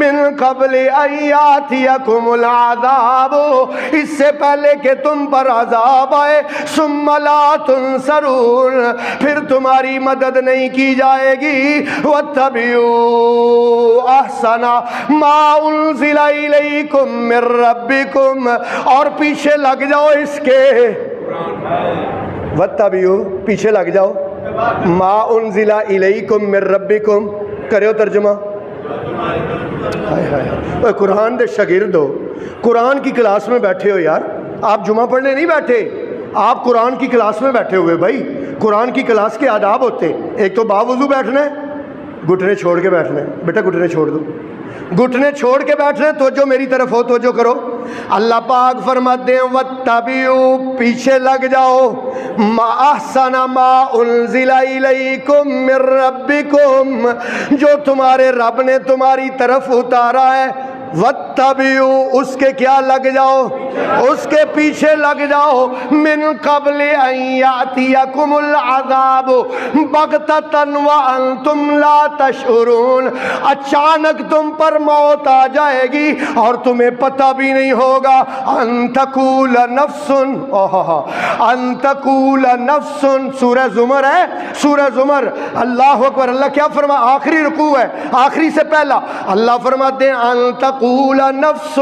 من قبل ان یاتیکم العذاب، اس سے پہلے کہ تم پر عذاب آئے، ثم لا تنصرون، پھر تمہاری مدد نہیں کی جائے گی، واتبعوا احسن ما انزل الیکم من ربکم، اور پیچھے لگ جاؤ اس کے، واتبعوا، پیچھے لگ جاؤ، ما انزل الیکم من ربکم، کرو ترجمہ۔ ہائے قرآن دے شاگرد ہو، قرآن کی کلاس میں بیٹھے ہو یار، آپ جمعہ پڑھنے نہیں بیٹھے، آپ قرآن کی کلاس میں بیٹھے ہوئے بھائی۔ قرآن کی کلاس کے آداب ہوتے، ایک تو باوضو بیٹھنا ہے، گھٹنے چھوڑ کے بیٹھنا ہے، بیٹا گھٹنے چھوڑ دو، گھٹنے چھوڑ کے بیٹھنے، توجہ میری طرف ہو، توجہ کرو۔ اللہ پاک فرماتے ہیں وَاتَّبِعُوا، پیچھے لگ جاؤ، مَا أَحْسَنَ مَا أُنزِلَ إِلَيْكُم مِّن رَّبِّكُم، جو تمہارے رب نے تمہاری طرف اتارا ہے، وَاتَّبِعُوا، اس کے کیا لگ جاؤ، اس کے پیچھے لگ جاؤ، من قبل ان یاتیکم العذاب بغتۃ وانتم لا تشعرون، اچانک تم پر موت آ جائے گی اور تمہیں پتہ بھی نہیں ہوگا، ان تقول نفس، ان تقول نفس، سورہ زمر ہے، سورہ زمر، اللہ اکبر۔ اللہ کیا فرما، آخری رکوع ہے، آخری سے پہلا، اللہ فرماتے ہیں ان تقول نفس،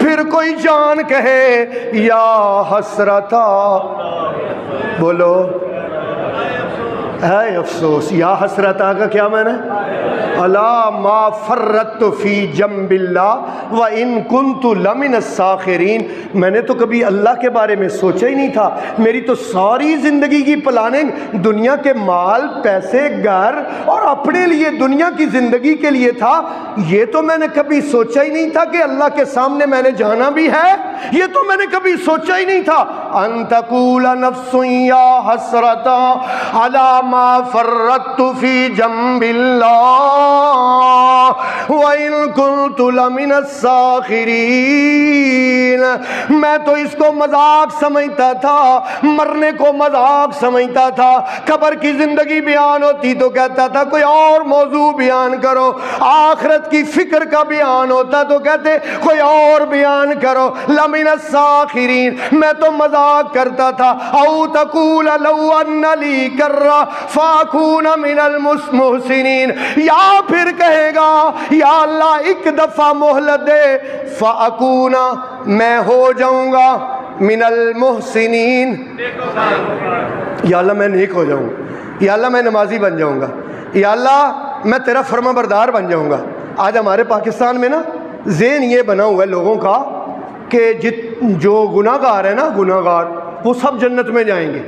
پھر کوئی جان کہے یا حسرتا، بولو ہے افسوس، یا حسرتا کا کیا معنی ہے؟ الا ما فرطت فی جنب اللہ وان کنت لمن الساخرین، میں نے تو کبھی اللہ کے بارے میں سوچا ہی نہیں تھا، میری تو ساری زندگی کی پلاننگ دنیا کے مال، پیسے، گھر اور اپنے لیے دنیا کی زندگی کے لیے تھا، یہ تو میں نے کبھی سوچا ہی نہیں تھا کہ اللہ کے سامنے میں نے جانا بھی ہے، یہ تو میں نے کبھی سوچا ہی نہیں تھا۔ ان تقول نفس یا حسرتا علی ما فرطت فی جنب اللہ وَإِن كُنتُ لَمِنَ السَّاخِرِينَ، میں تو اس کو مذاق سمجھتا تھا، مرنے کو مذاق سمجھتا تھا، قبر کی زندگی بیان ہوتی تو کہتا تھا کوئی اور موضوع بیان کرو، آخرت کی فکر کا بیان ہوتا تو کہتے کوئی اور بیان کرو، لَمِنَ السَّاخِرِينَ، میں تو مذاق کرتا تھا، او تقول لو ان لی کرہ فاکون من المحسنین، یا پھر کہے گا یا اللہ ایک دفعہ مہلت دے، فاکون، میں ہو جاؤں گا من المحسنین، یا اللہ میں نیک ہو جاؤں، یا اللہ میں نمازی بن جاؤں گا، یا اللہ میں تیرا فرما بردار بن جاؤں گا۔ آج ہمارے پاکستان میں نا ذہن یہ بنا ہوا ہے لوگوں کا کہ جو گناہ گار ہے نا، گناہ گار وہ سب جنت میں جائیں گے.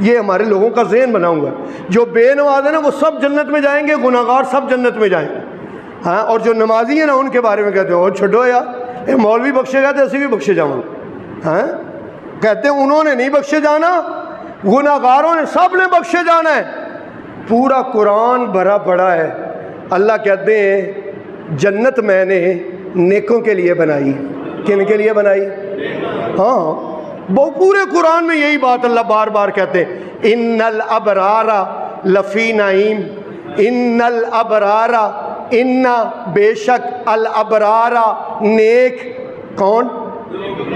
یہ ہمارے لوگوں کا ذہن بنا ہوا ہے. جو بے نماز ہے نا وہ سب جنت میں جائیں گے، گناہ گار سب جنت میں جائیں گے. ہاں، اور جو نمازی ہیں نا ان کے بارے میں کہتے ہیں اور چھوڑو یار، مولوی بخشے گا تو اسی بھی بخشے جاؤں. ہاں، کہتے ہیں انہوں نے نہیں بخشے جانا، گناہ گاروں نے سب نے بخشے جانا ہے. پورا قرآن بھرا پڑا ہے. اللہ کہتے ہیں جنت میں نے نیکوں کے لیے بنائی. کن کے لیے بنائی؟ ہاں، وہ پورے قرآن میں یہی بات اللہ بار بار کہتے ہیں، ان الابرار لفی نعیم، ان الابرار، ان بے شک، الابرار نیک، کون؟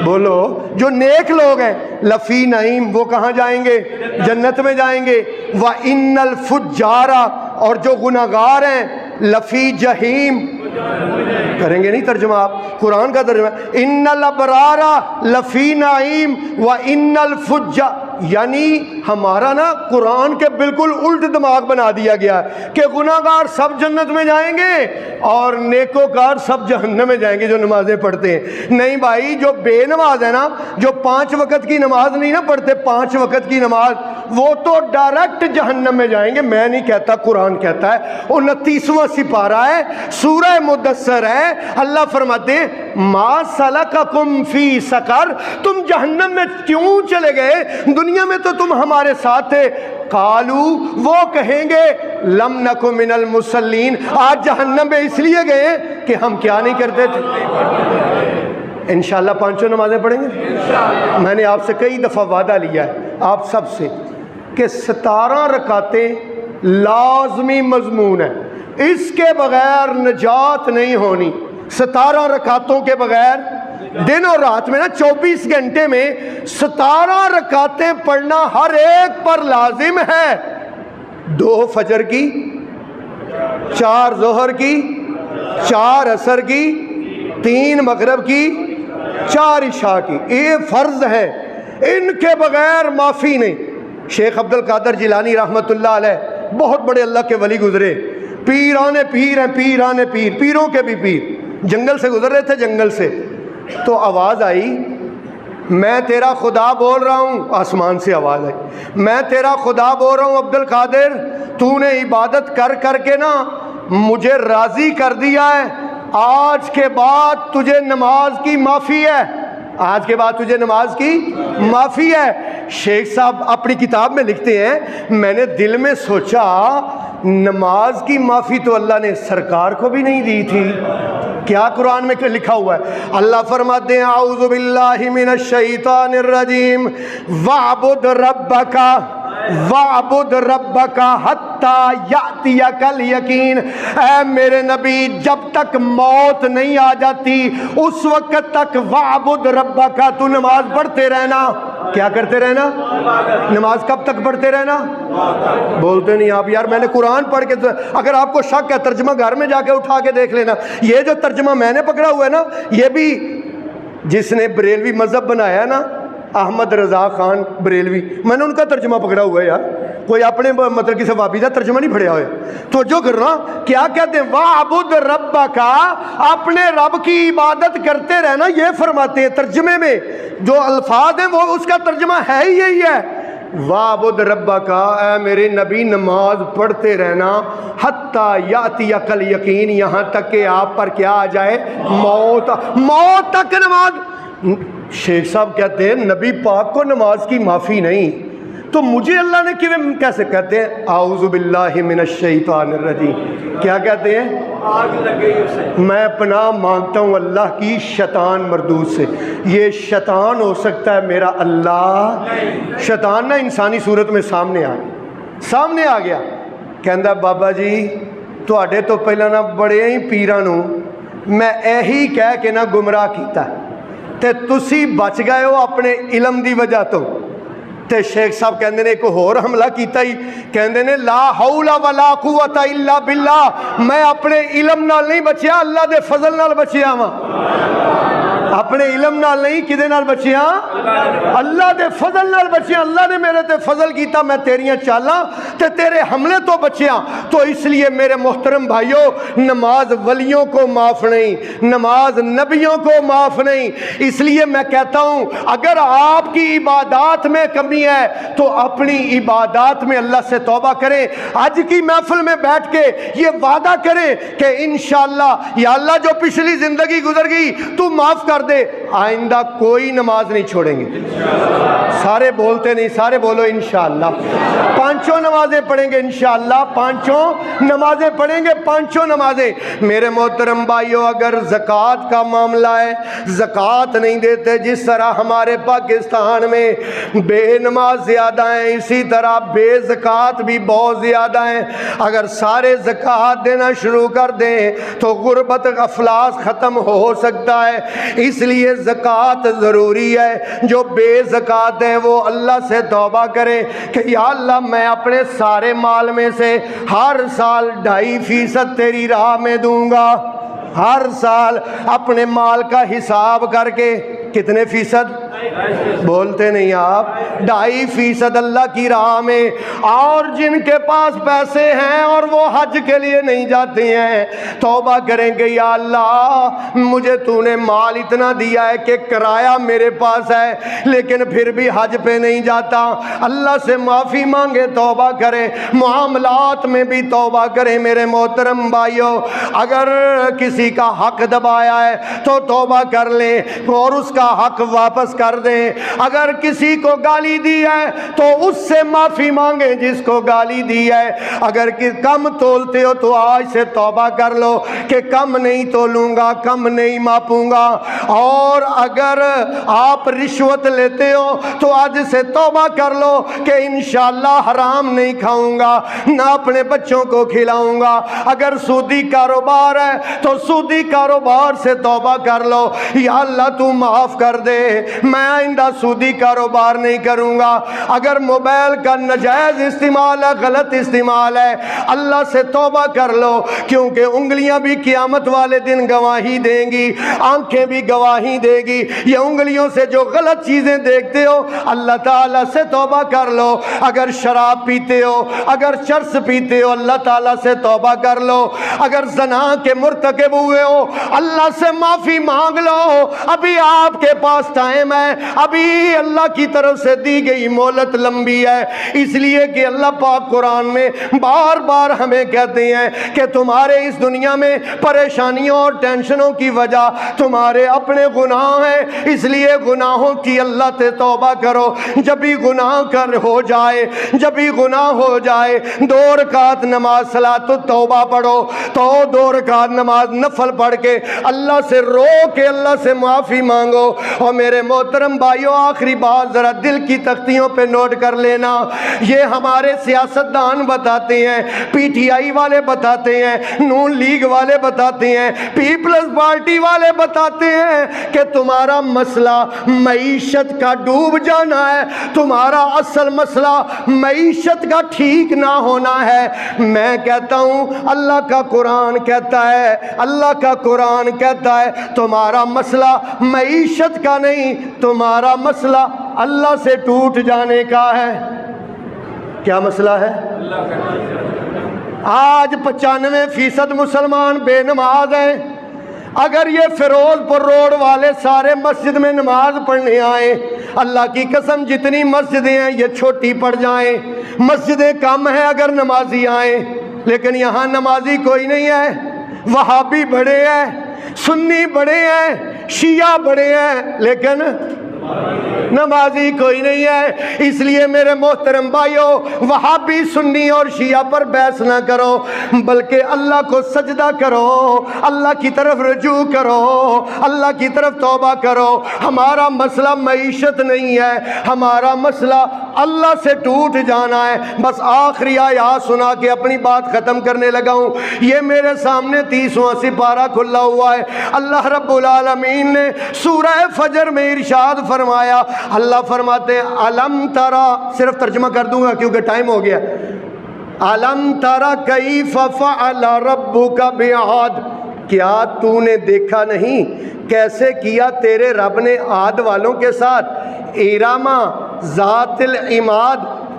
بولو، جو نیک لوگ ہیں، لفی نعیم، وہ کہاں جائیں گے؟ جنت میں جائیں گے. وَإِنَّ الْفُجَّارَ، اور جو گناہ گار ہیں، لفی جہیم. کریں گے نہیں ترجمہ آپ؟ قرآن کا ترجمہ ان الابرار لفی نعیم وان الفجار. یعنی ہمارا نا قرآن کے بالکل الٹ دماغ بنا دیا گیا کہ گناہ گار سب جنت میں جائیں گے اور نیکوکار سب جہنم میں جائیں گے جو نمازیں پڑھتے ہیں. نہیں بھائی، جو بے نماز ہے نا، جو 5 وقت کی نماز نہیں نا پڑھتے، 5 وقت کی نماز، وہ تو ڈائریکٹ جہنم میں جائیں گے. میں نہیں کہتا، قرآن کہتا ہے. 29واں سپارہ ہے، سورہ مدثر ہے. اللہ فرماتے ہیں ما سلککم فی سقر، تم جہنم میں کیوں چلے گئے؟ دنیا میں تو تم ہمارے ساتھ تھے. قالو، وہ کہیں گے لم نک من المصلین، آج جہنم میں اس لیے گئے کہ ہم کیا نہیں کرتے تھے. انشاءاللہ 5 نمازیں پڑھیں گے. میں نے آپ سے کئی دفعہ وعدہ لیا ہے آپ سب سے کہ 17 رکعتیں لازمی مضمون ہے، اس کے بغیر نجات نہیں ہونی. 17 رکعتوں کے بغیر، دن اور رات میں نا 24 گھنٹے میں 17 رکعتیں پڑھنا ہر ایک پر لازم ہے. 2 فجر کی، 4 ظہر کی، 4 عصر کی، 3 مغرب کی، 4 عشاء کی. یہ فرض ہے، ان کے بغیر معافی نہیں. شیخ عبد القادر جیلانی رحمۃ اللہ علیہ بہت بڑے اللہ کے ولی گزرے، پیرانے پیر ہیں، پیرانے پیر، پیروں کے بھی پیر. جنگل سے گزر رہے تھے، جنگل سے تو آواز آئی، میں تیرا خدا بول رہا ہوں. آسمان سے آواز آئی، میں تیرا خدا بول رہا ہوں عبد القادر، تو نے عبادت کر کر کے نا مجھے راضی کر دیا ہے، آج کے بعد تجھے نماز کی معافی ہے. آج کے بعد تجھے نماز کی معافی ہے. شیخ صاحب اپنی کتاب میں لکھتے ہیں، میں نے دل میں سوچا نماز کی معافی تو اللہ نے سرکار کو بھی نہیں دی تھی. کیا قرآن میں لکھا ہوا ہے؟ اللہ فرماتے ہیں اعوذ باللہ من الشیطان الرجیم وَاعْبُدْ رَبَّكَ وَاعْبُدْ رَبَّكَ حَتَّى يَأْتِيَكَ الْيَقِينُ. اے میرے نبی، جب تک موت نہیں آ جاتی اس وقت تک وَاعْبُدْ رَبَّكَ، تو نماز پڑھتے رہنا. کیا کرتے رہنا؟ نماز کب تک پڑھتے رہنا؟ بولتے نہیں آپ یار. میں نے قرآن پڑھ کے، اگر آپ کو شک ہے ترجمہ گھر میں جا کے اٹھا کے دیکھ لینا. یہ جو ترجمہ میں نے پکڑا ہوا ہے نا، یہ بھی جس نے بریلوی مذہب بنایا نا، احمد رضا خان بریلوی، میں نے ان کا ترجمہ پکڑا ہوا ہے یار. کوئی اپنے مطلب کسی وابی کا ترجمہ نہیں پڑھیا ہوئے. تو جو کرنا کیا کہتے ہیں؟ وَاعْبُدْ رَبَّكَ، اپنے رب کی عبادت کرتے رہنا. یہ فرماتے ہیں ترجمے میں جو الفاظ ہیں وہ اس کا ترجمہ ہے ہی یہی ہے. وَاعْبُدْ رَبَّكَ، اے میرے نبی نماز پڑھتے رہنا. حَتَّى يَأْتِيَكَ الْيَقِينُ، یہاں تک کہ آپ پر کیا آ جائے؟ موت. موت تک نماز. شیخ صاحب کہتے ہیں نبی پاک کو نماز کی معافی نہیں، تو مجھے اللہ نے کیسے کہتے ہیں اعوذ باللہ من الشیطان الرجیم؟ کیا کہتے ہیں؟ آگ لگے اسے. میں پناہ مانگتا ہوں اللہ کی شیطان مردود سے. یہ شیطان ہو سکتا ہے میرا اللہ؟ شیطان نہ انسانی صورت میں سامنے آ گیا کہندا بابا جی تواڈے تو پہلا نہ بڑے ہی پیراں نوں میں یہی کہہ کے نہ گمراہ کیتا تے تسی بچ گئے ہو اپنے علم دی وجہ تو. تے شیخ صاحب کہندے نے ایک اور حملہ کیتا ہی، کہندے نے لا حول ولا قوت الا باللہ، میں اپنے علم نال نہیں بچیا، اللہ دے فضل نال بچیا ہاں. اپنے علم نال نہیں، کدے نال بچیاں؟ اللہ دے فضل نال بچیاں۔ اللہ نے میرے تے فضل کیتا، میں تیریاں چالاں تے تیرے حملے تو بچیاں۔ تو اس لیے میرے محترم بھائیوں، نماز ولیوں کو معاف نہیں، نماز نبیوں کو معاف نہیں۔ اس لیے میں کہتا ہوں اگر آپ کی عبادات میں کمی ہے تو اپنی عبادات میں اللہ سے توبہ کریں۔ آج کی محفل میں بیٹھ کے یہ وعدہ کریں کہ انشاءاللہ یا اللہ جو پچھلی زندگی گزر گئی تو معاف کر دے، آئندہ کوئی نماز نہیں چھوڑیں گے۔ سارے بولتے نہیں، سارے بولو انشاءاللہ۔ پانچوں نمازیں پڑھیں گے انشاءاللہ، پانچوں نمازیں پڑھیں گے، پانچوں نمازیں۔ میرے محترم بھائیوں، اگر زکوٰۃ کا معاملہ ہے، زکوٰۃ نہیں دیتے، جس طرح ہمارے پاکستان میں بے نماز زیادہ ہیں، اسی طرح بے زکوٰۃ بھی بہت زیادہ ہیں۔ اگر سارے زکوٰۃ دینا شروع کر دیں تو غربت افلاس ختم ہو سکتا ہے۔ اس لیے زکوٰۃ ضروری ہے۔ جو بے زکوٰۃ ہے وہ اللہ سے توبہ کرے کہ یا اللہ میں اپنے سارے مال میں سے ہر سال 2.5% تیری راہ میں دوں گا۔ ہر سال اپنے مال کا حساب کر کے کتنے فیصد بولتے نہیں آپ؟ 2.5% اللہ کی راہ میں۔ اور جن کے پاس پیسے ہیں اور وہ حج کے لیے نہیں جاتے ہیں، توبہ کریں کہ یا اللہ مجھے تو نے مال اتنا دیا ہے کہ کرایہ میرے پاس ہے لیکن پھر بھی حج پہ نہیں جاتا۔ اللہ سے معافی مانگے، توبہ کریں، معاملات میں بھی توبہ کریں۔ میرے محترم بھائیوں، اگر کسی کا حق دبایا ہے تو توبہ کر لیں اور اس کا حق واپس کر دیں۔ اگر کسی کو گالی دی ہے تو اس سے معافی مانگیں جس کو گالی دی ہے۔ اگر کم تولتے ہو تو آج سے توبہ کر لو کہ کم نہیں تولوں گا، کم نہیں ماپوں گا۔ اور اگر آپ رشوت لیتے ہو تو آج سے توبہ کر لو کہ انشاءاللہ حرام نہیں کھاؤں گا، نہ اپنے بچوں کو کھلاؤں گا۔ اگر سودی کاروبار ہے تو سودی کاروبار سے توبہ کر لو، یا اللہ تو معاف کر دے، میں آئندہ سودی کاروبار نہیں کروں گا۔ اگر موبائل کا ناجائز استعمال ہے، غلط استعمال ہے، اللہ سے توبہ کر لو، کیونکہ انگلیاں بھی قیامت والے دن گواہی دیں گی، آنکھیں بھی گواہی دے گی۔ یہ انگلیوں سے جو غلط چیزیں دیکھتے ہو اللہ تعالیٰ سے توبہ کر لو۔ اگر شراب پیتے ہو، اگر چرس پیتے ہو، اللہ تعالیٰ سے توبہ کر لو۔ اگر زنا کے مرتکب ہوئے ہو اللہ سے معافی مانگ لو، ابھی آپ کے پاس ٹائم ہے، ابھی اللہ کی طرف سے دی گئی مہلت لمبی ہے۔ اس لیے کہ اللہ پاک قرآن میں بار بار ہمیں کہتے ہیں کہ تمہارے اس دنیا میں پریشانیوں اور ٹینشنوں کی وجہ تمہارے اپنے گناہ ہیں، اس لیے گناہوں کی اللہ سے توبہ کرو۔ جب بھی گناہ ہو جائے، جب بھی گناہ ہو جائے، 2 رکعت نماز صلاۃ التوبہ پڑھو، تو 2 رکعت نماز نفل پڑھ کے اللہ سے رو کے اللہ سے معافی مانگو۔ اور میرے محترم بھائیوں، آخری بات ذرا دل کی تختیوں پہ نوٹ کر لینا، یہ ہمارے سیاستدان بتاتے ہیں، پی ٹی آئی والے بتاتے ہیں، نون لیگ والے بتاتے ہیں، پیپلز پارٹی والے بتاتے ہیں کہ تمہارا مسئلہ معیشت کا ڈوب جانا ہے، تمہارا اصل مسئلہ معیشت کا ٹھیک نہ ہونا ہے۔ میں کہتا ہوں اللہ کا قرآن کہتا ہے، اللہ کا قرآن کہتا ہے تمہارا مسئلہ معیشت کا نہیں، تمہارا مسئلہ اللہ سے ٹوٹ جانے کا ہے۔ کیا مسئلہ ہے؟ آج 95% مسلمان بے نماز ہیں۔ اگر یہ فیروز پور روڈ والے سارے مسجد میں نماز پڑھنے آئیں، اللہ کی قسم جتنی مسجدیں ہیں یہ چھوٹی پڑ جائیں، مسجدیں کم ہیں اگر نمازی آئیں، لیکن یہاں نمازی کوئی نہیں ہے۔ وہابی بڑے ہیں، سنی بڑے ہیں، شیعہ بڑے ہیں، لیکن نمازی کوئی نہیں ہے۔ اس لیے میرے محترم بھائیوں، وہابی سنی اور شیعہ پر بحث نہ کرو، بلکہ اللہ کو سجدہ کرو، اللہ کی طرف رجوع کرو، اللہ کی طرف توبہ کرو۔ ہمارا مسئلہ معیشت نہیں ہے، ہمارا مسئلہ اللہ سے ٹوٹ جانا ہے۔ بس آخری آیات سنا کے اپنی بات ختم کرنے لگا ہوں۔ یہ میرے سامنے 30واں سپارہ کھلا ہوا ہے۔ اللہ رب العالمین نے سورہ فجر میں ارشاد فرمایا، اللہ فرماتے ہیں علم ترا، صرف ترجمہ کر دوں گا کیونکہ ٹائم ہو گیا، علم ترا کیف فعل ربک بعاد، کیا تو نے دیکھا نہیں کیسے کیا تیرے رب نے عاد والوں کے ساتھ؟ ارما ذات العماد،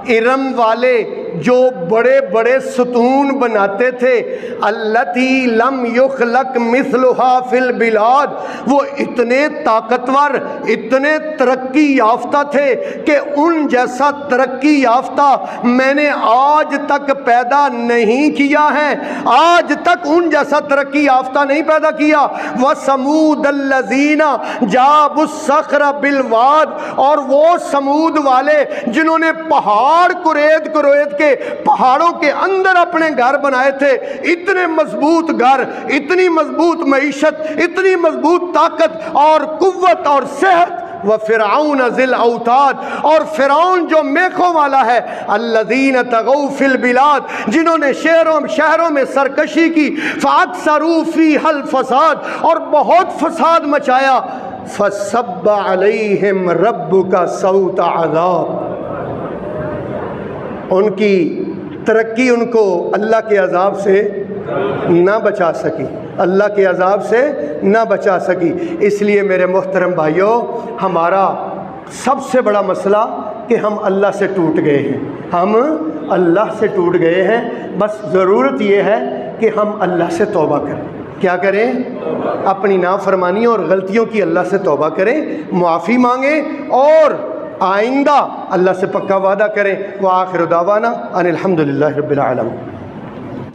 ارم والے جو بڑے بڑے ستون بناتے تھے، التی لم یخلق مثلھا فی البلاد، وہ اتنے طاقتور، اتنے ترقی یافتہ تھے کہ ان جیسا ترقی یافتہ میں نے آج تک پیدا نہیں کیا ہے، آج تک ان جیسا ترقی یافتہ نہیں پیدا کیا۔ وَثَمُودَ الَّذِينَ جَابُوا الصَّخْرَ بِالْوَادِ، اور وہ سمود والے جنہوں نے پہاڑ کریت کریت کے پہاڑوں کے اندر اپنے گھر بنائے تھے، اتنے مضبوط گھر، اتنی مضبوط معیشت، اتنی مضبوط طاقت اور قوت اور صحت۔ وَفِرْعَوْنَ ذِي الْأَوْتَادِ، اور فرعون جو میخوں والا ہے، الَّذِينَ طَغَوْا فِي الْبِلَادِ، جنہوں نے شہروں میں سرکشی کی، فَأَكْثَرُوا فِيهَا الْفَسَادِ، اور بہت فساد مچایا۔ فَصَبَّ عَلَيْهِمْ رَبُّكَ صَوْتَ عَذَابٍ، ان کی ترقی ان کو اللہ کے عذاب سے نہ بچا سکی، اللہ کے عذاب سے نہ بچا سکی۔ اس لیے میرے محترم بھائیوں، ہمارا سب سے بڑا مسئلہ کہ ہم اللہ سے ٹوٹ گئے ہیں، ہم اللہ سے ٹوٹ گئے ہیں۔ بس ضرورت یہ ہے کہ ہم اللہ سے توبہ کریں۔ کیا کریں؟ اپنی نافرمانی اور غلطیوں کی اللہ سے توبہ کریں، معافی مانگیں، اور آئندہ اللہ سے پکا وعدہ کریں۔ وآخر دعوانا ان الحمد للہ رب العالمین۔